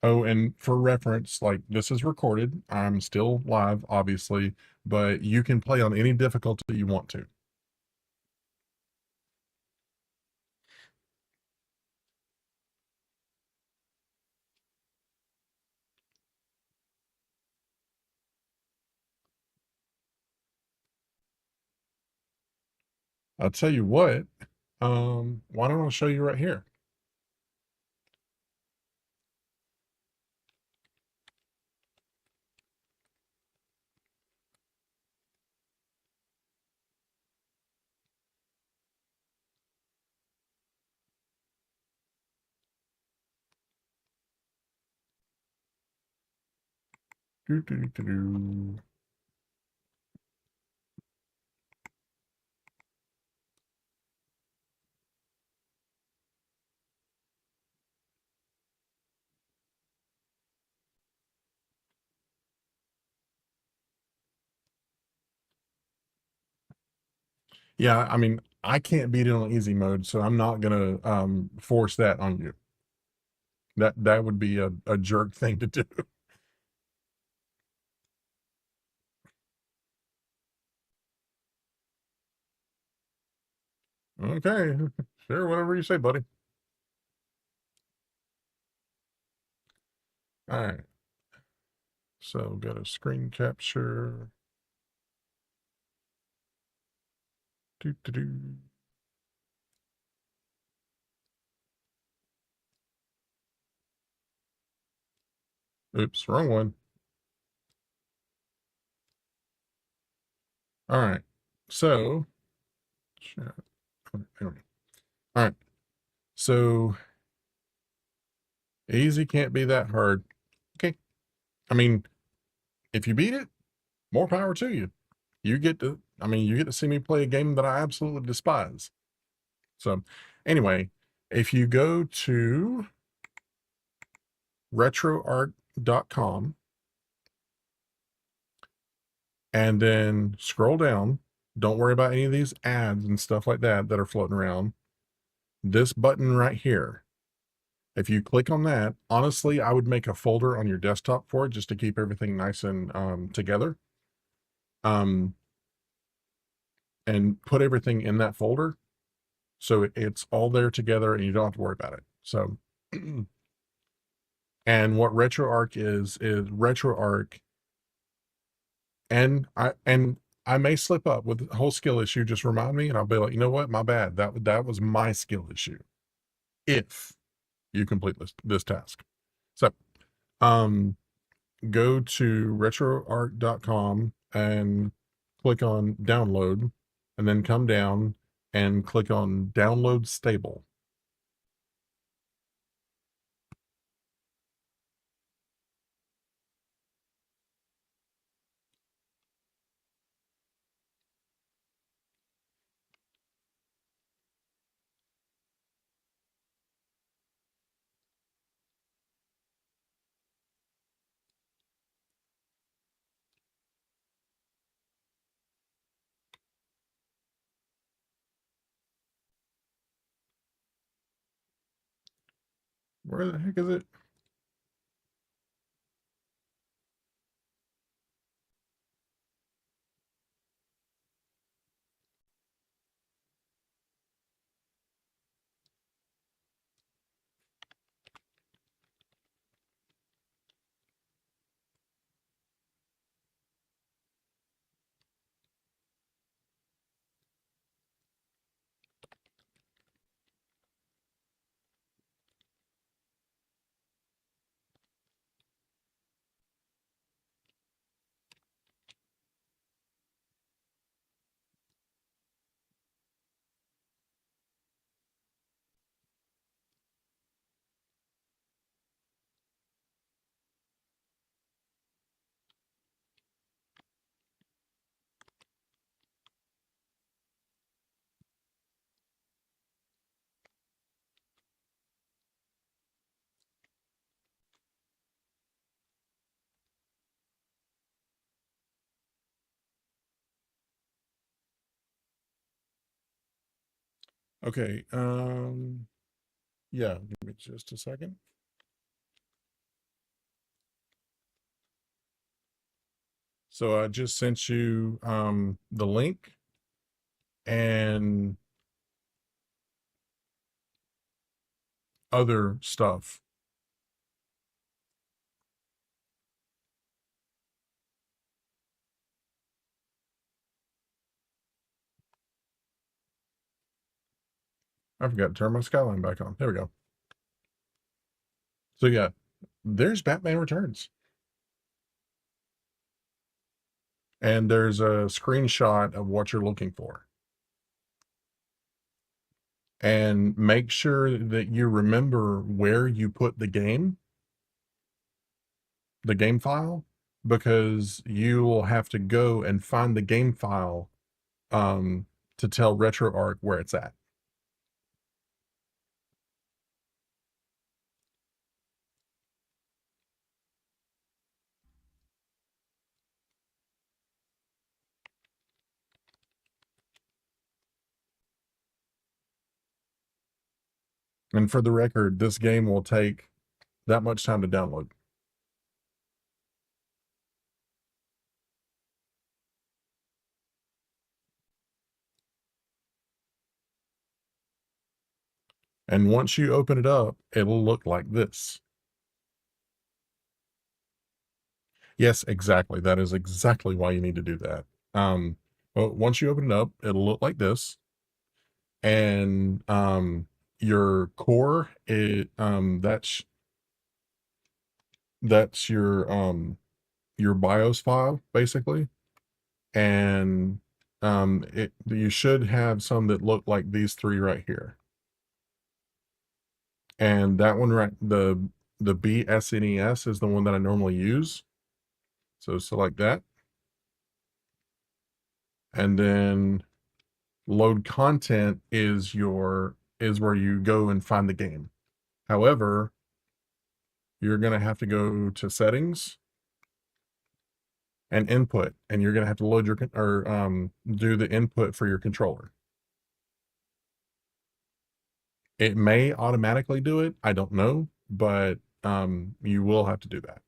Oh, and for reference, like this is recorded. I'm still live, obviously, but you can play on any difficulty you want to. I'll tell you what, why don't I show you right here? Doo, doo, doo, doo, doo. Yeah, I mean, I can't beat it on easy mode, so I'm not gonna force that on you. That would be a jerk thing to do. Okay, sure, whatever you say, buddy. All right, so go to screen capture. Doo, doo, doo. Oops, wrong one. All right, so, shit. All right, so easy can't be that hard. Okay, I mean, if you beat it, more power to you. You get to see me play a game that I absolutely despise. So, anyway, if you go to retroart.com and then scroll down, don't worry about any of these ads and stuff like that that are floating around. This button right here, if you click on that, honestly, I would make a folder on your desktop for it just to keep everything nice and together. Um, and put everything in that folder so it's all there together and you don't have to worry about it. So And what RetroArch is RetroArch, and I may slip up with the whole skill issue. Just remind me, and I'll be like, you know what, my bad. That was my skill issue. If you complete this task, so um, go to retroarch.com and click on download, and then come down and click on download stable. Where the heck is it? Okay. Yeah, give me just a second. So I just sent you the link and other stuff. I forgot to turn my skyline back on. There we go. So yeah, there's Batman Returns. And there's a screenshot of what you're looking for. And make sure that you remember where you put the game file, because you will have to go and find the game file to tell RetroArch where it's at. And for the record, this game will take that much time to download. And once you open it up, it'll look like this. Yes, exactly. That is exactly why you need to do that. Well, once you open it up, it'll look like this. And your core, that's your BIOS file, basically. And you should have some that look like these three right here. And that one, right, the BSNES is the one that I normally use. So select that. And then load content is where you go and find the game. However, you're going to have to go to settings and input, and you're going to have to load do the input for your controller. It may automatically do it. I don't know, but you will have to do that.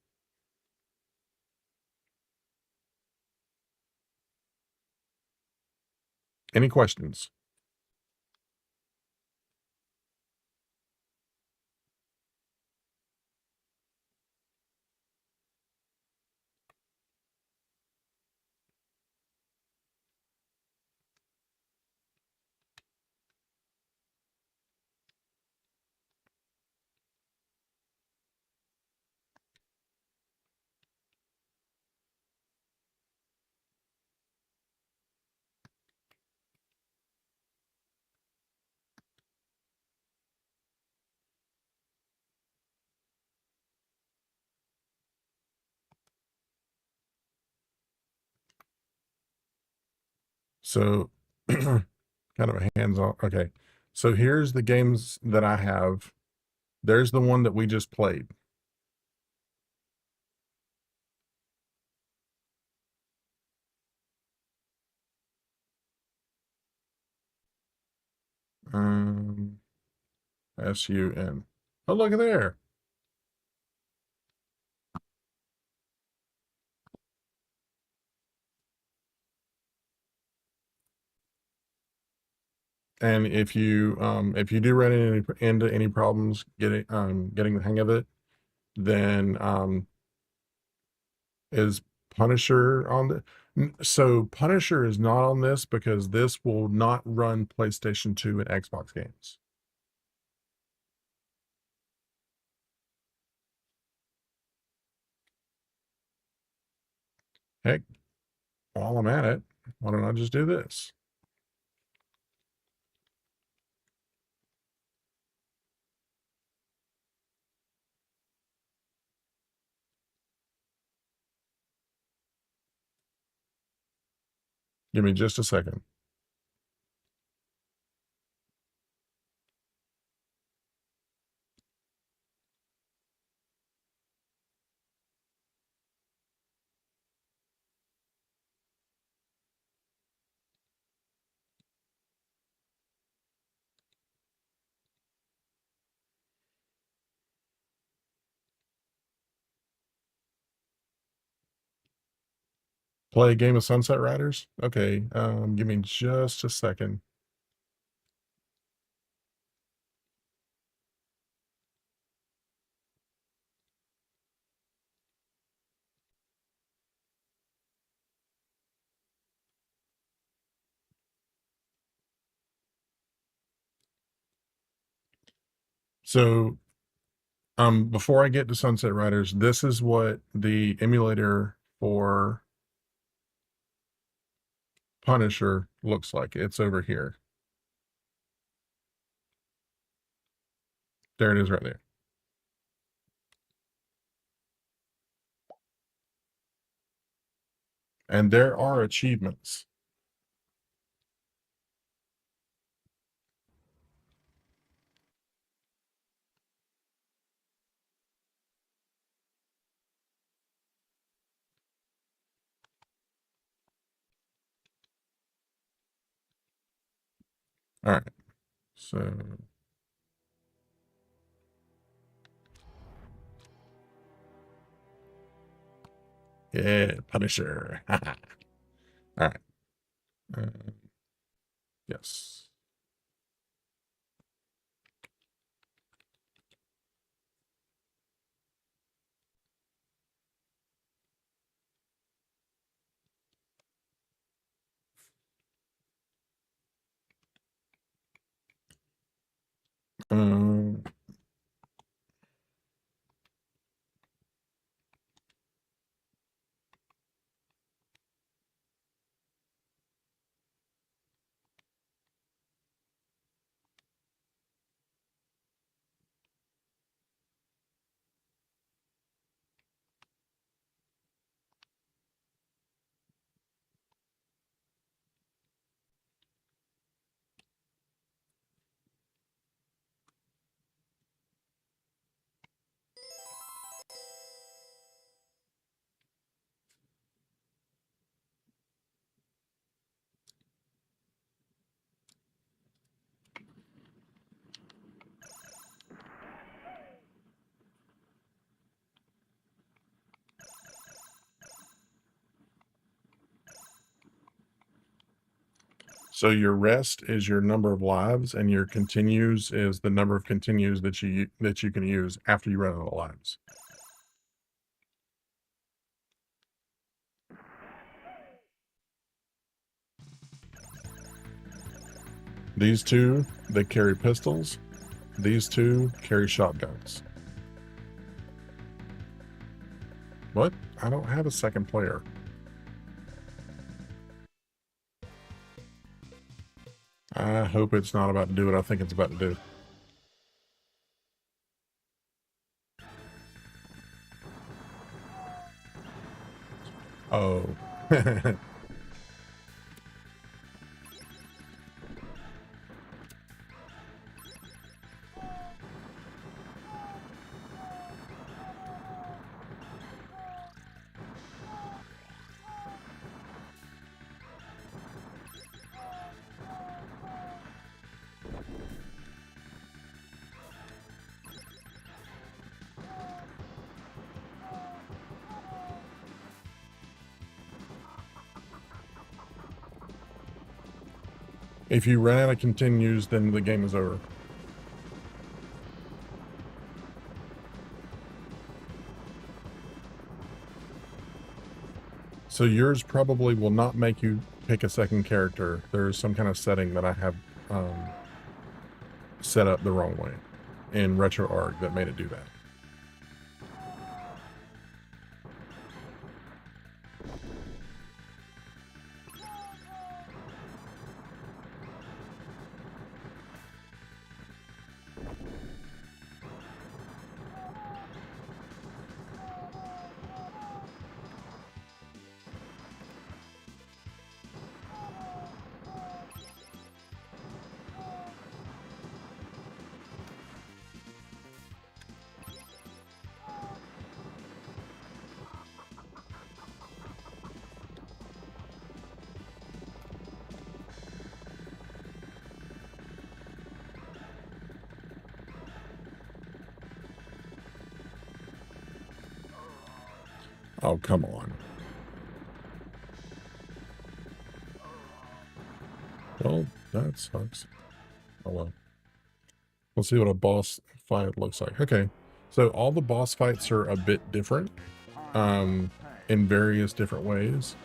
Any questions? So kind of a hands-on. Okay. So here's the games that I have. There's the one that we just played. Um, SUN. Oh, look at there. And if you do run into any problems getting the hang of it, then is Punisher on the so Punisher is not on this because this will not run PlayStation 2 and Xbox games. Heck, while I'm at it, why don't I just do this? Give me just a second. Play a game of Sunset Riders? Okay, give me just a second. So, before I get to Sunset Riders, this is what the emulator for Punisher looks like. It's over here. There it is right there. And there are achievements. All right. So, yeah, Punisher. All right. Uh, yes. Um, so your rest is your number of lives, and your continues is the number of continues that you can use after you run out of lives. These two, they carry pistols. These two carry shotguns. What? I don't have a second player. I hope it's not about to do what I think it's about to do. Oh. If you run out of continues, then the game is over. So yours probably will not make you pick a second character. There's some kind of setting that I have set up the wrong way in RetroArch that made it do that. Oh, come on. Well, that sucks. Oh well. We'll see what a boss fight looks like. Okay. So all the boss fights are a bit different, in various different ways.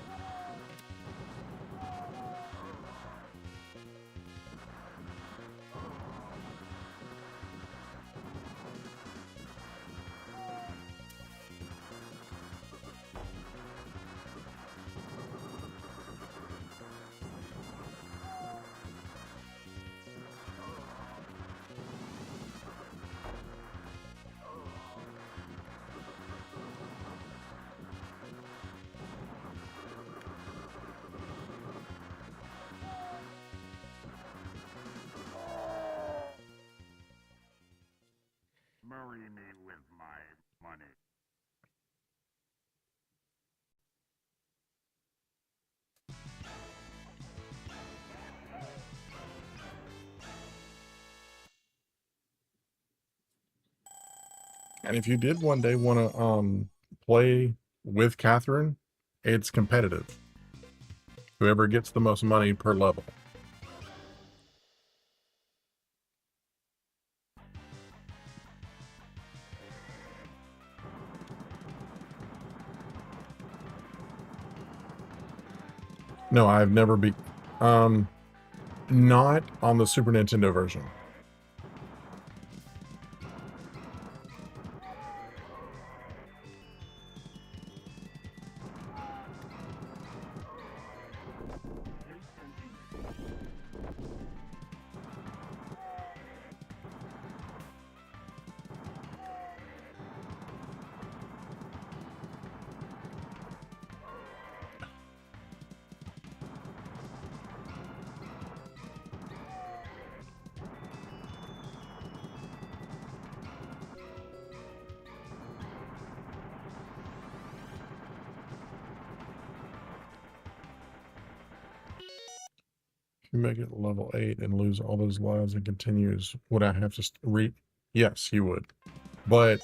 Marry me with my money.
And if you did one day want to play with Catherine, it's competitive. Whoever gets the most money per level. No, I've never beat. Not on the Super Nintendo version. If you make it level 8 and lose all those lives and continues, would I have to Yes, you would. But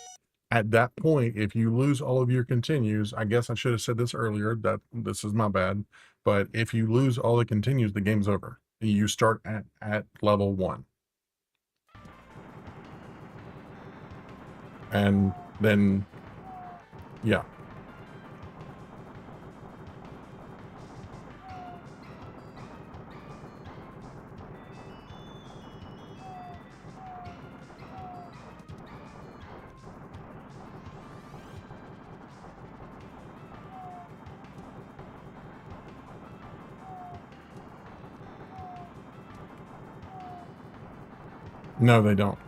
at that point, if you lose all of your continues, I guess I should have said this earlier, that this is my bad. But if you lose all the continues, the game's over. You start at level 1. And then, yeah. No, they don't.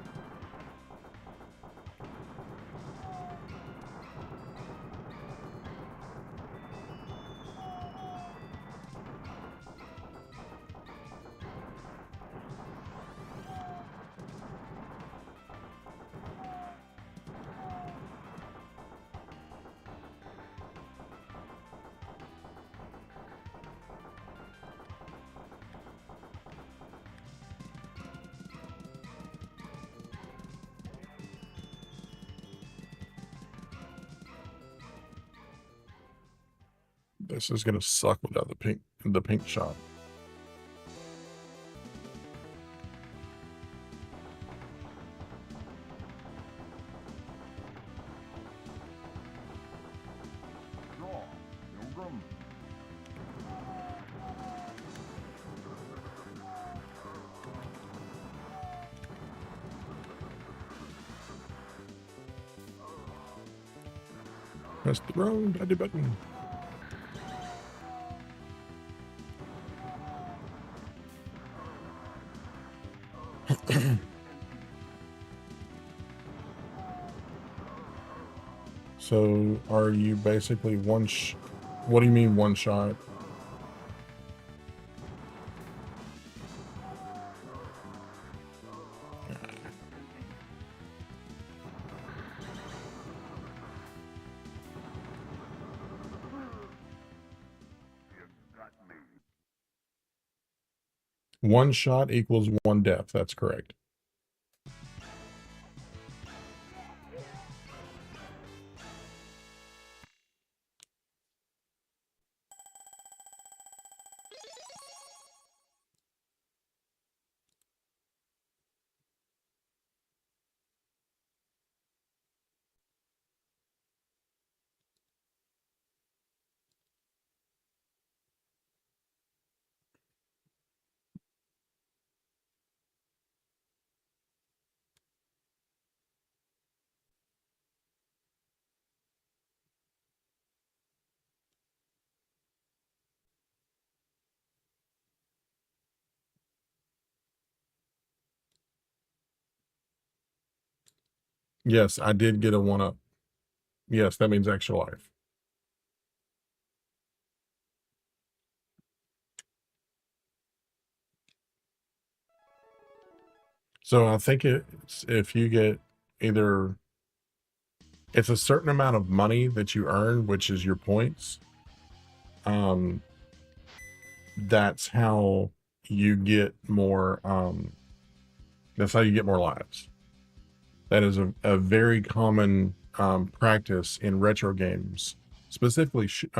This is gonna suck without the pink shot. Press the wrong bloody button. So, are you basically what do you mean one shot? One shot equals one death. That's correct. Yes, I did get a 1-up. Yes, that means extra life. So I think it's if you get either it's a certain amount of money that you earn, which is your points. That's how you get more. That's how you get more lives. That is a very common practice in retro games, specifically side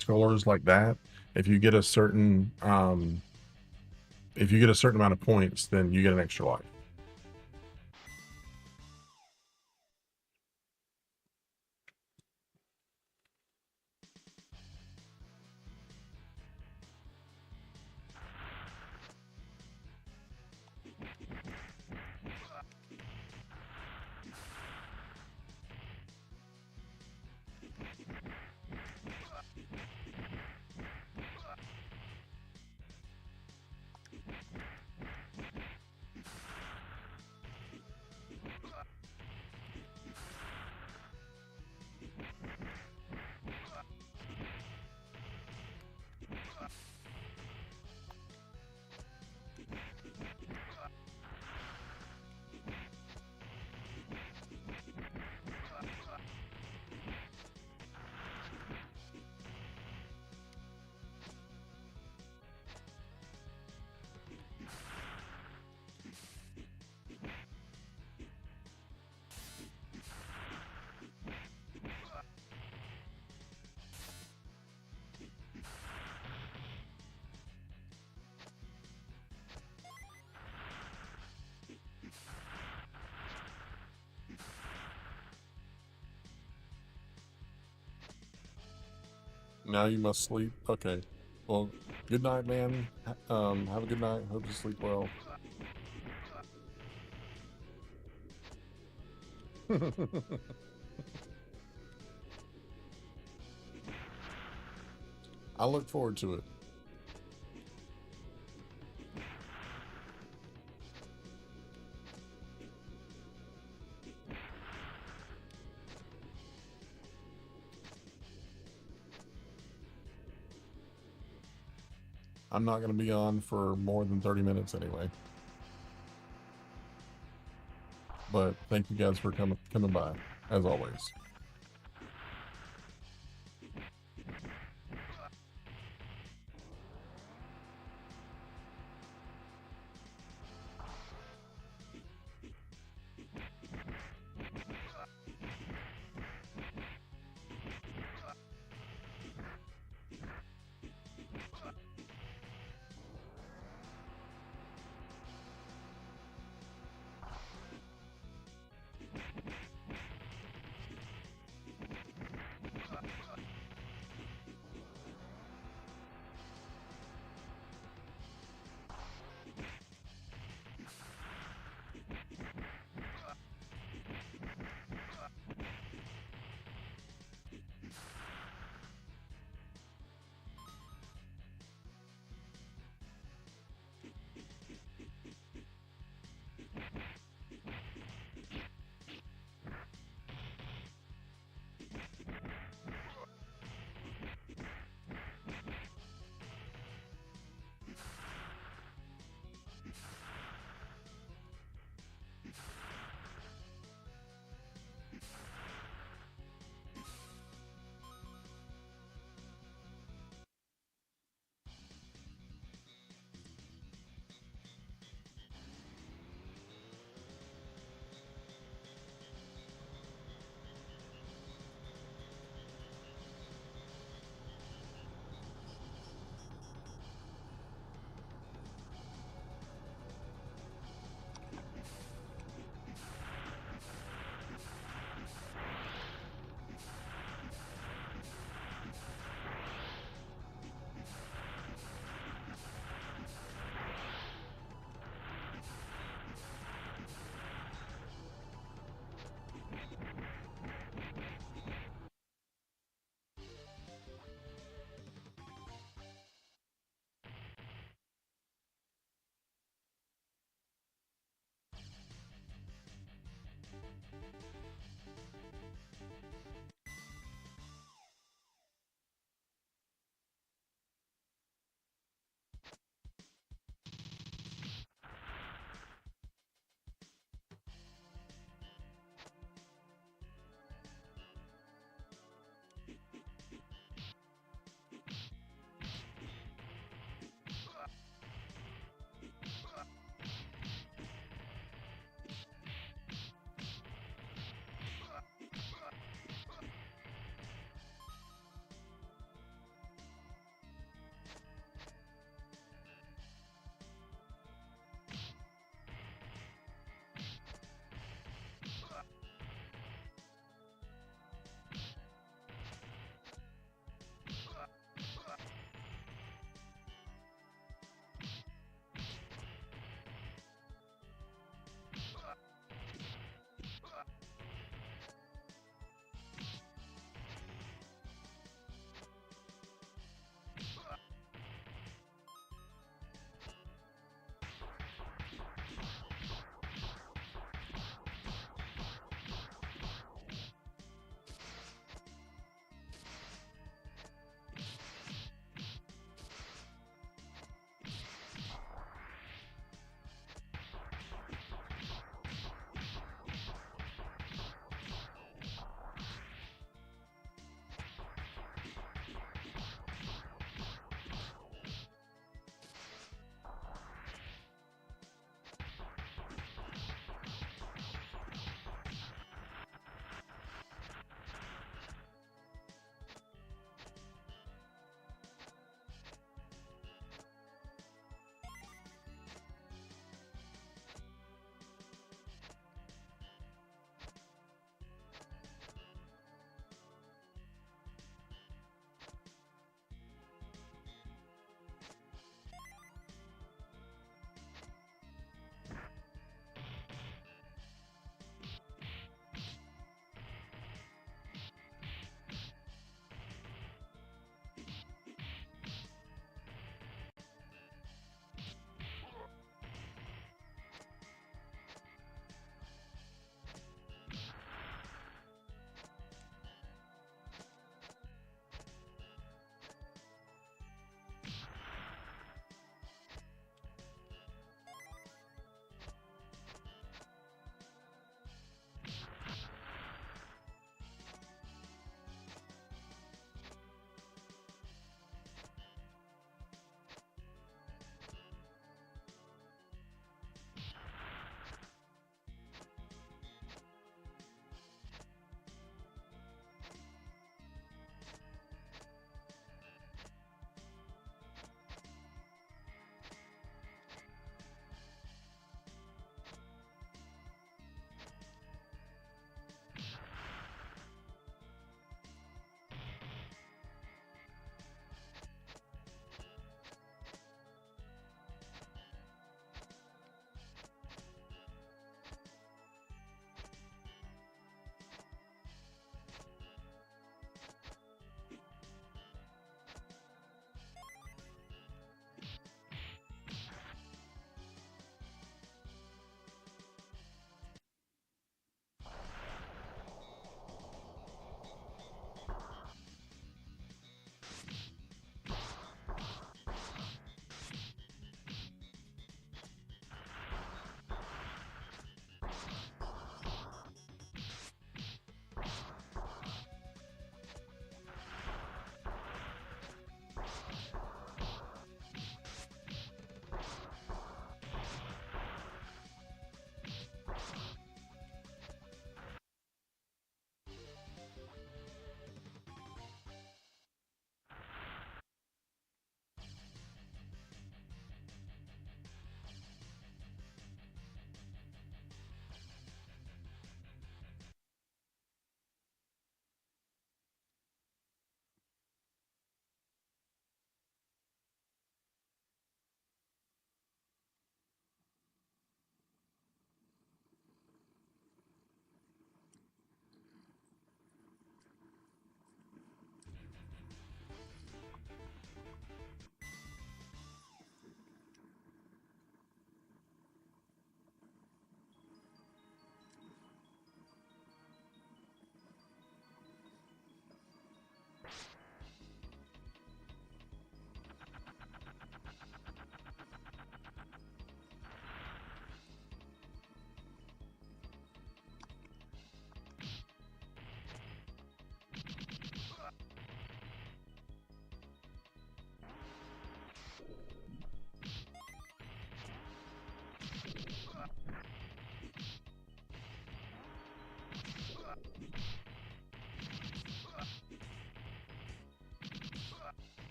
scrollers like that. If you get a certain amount of points, then you get an extra life. Now you must sleep. Okay. Well, good night, man. Have a good night. Hope you sleep well. I look forward to it. I'm not going to be on for more than 30 minutes anyway. But thank you guys for coming by, as always.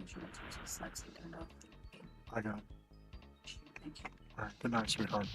sure it's just like turned off.
I got it.
Thank you.
All right. Good night, sweetheart.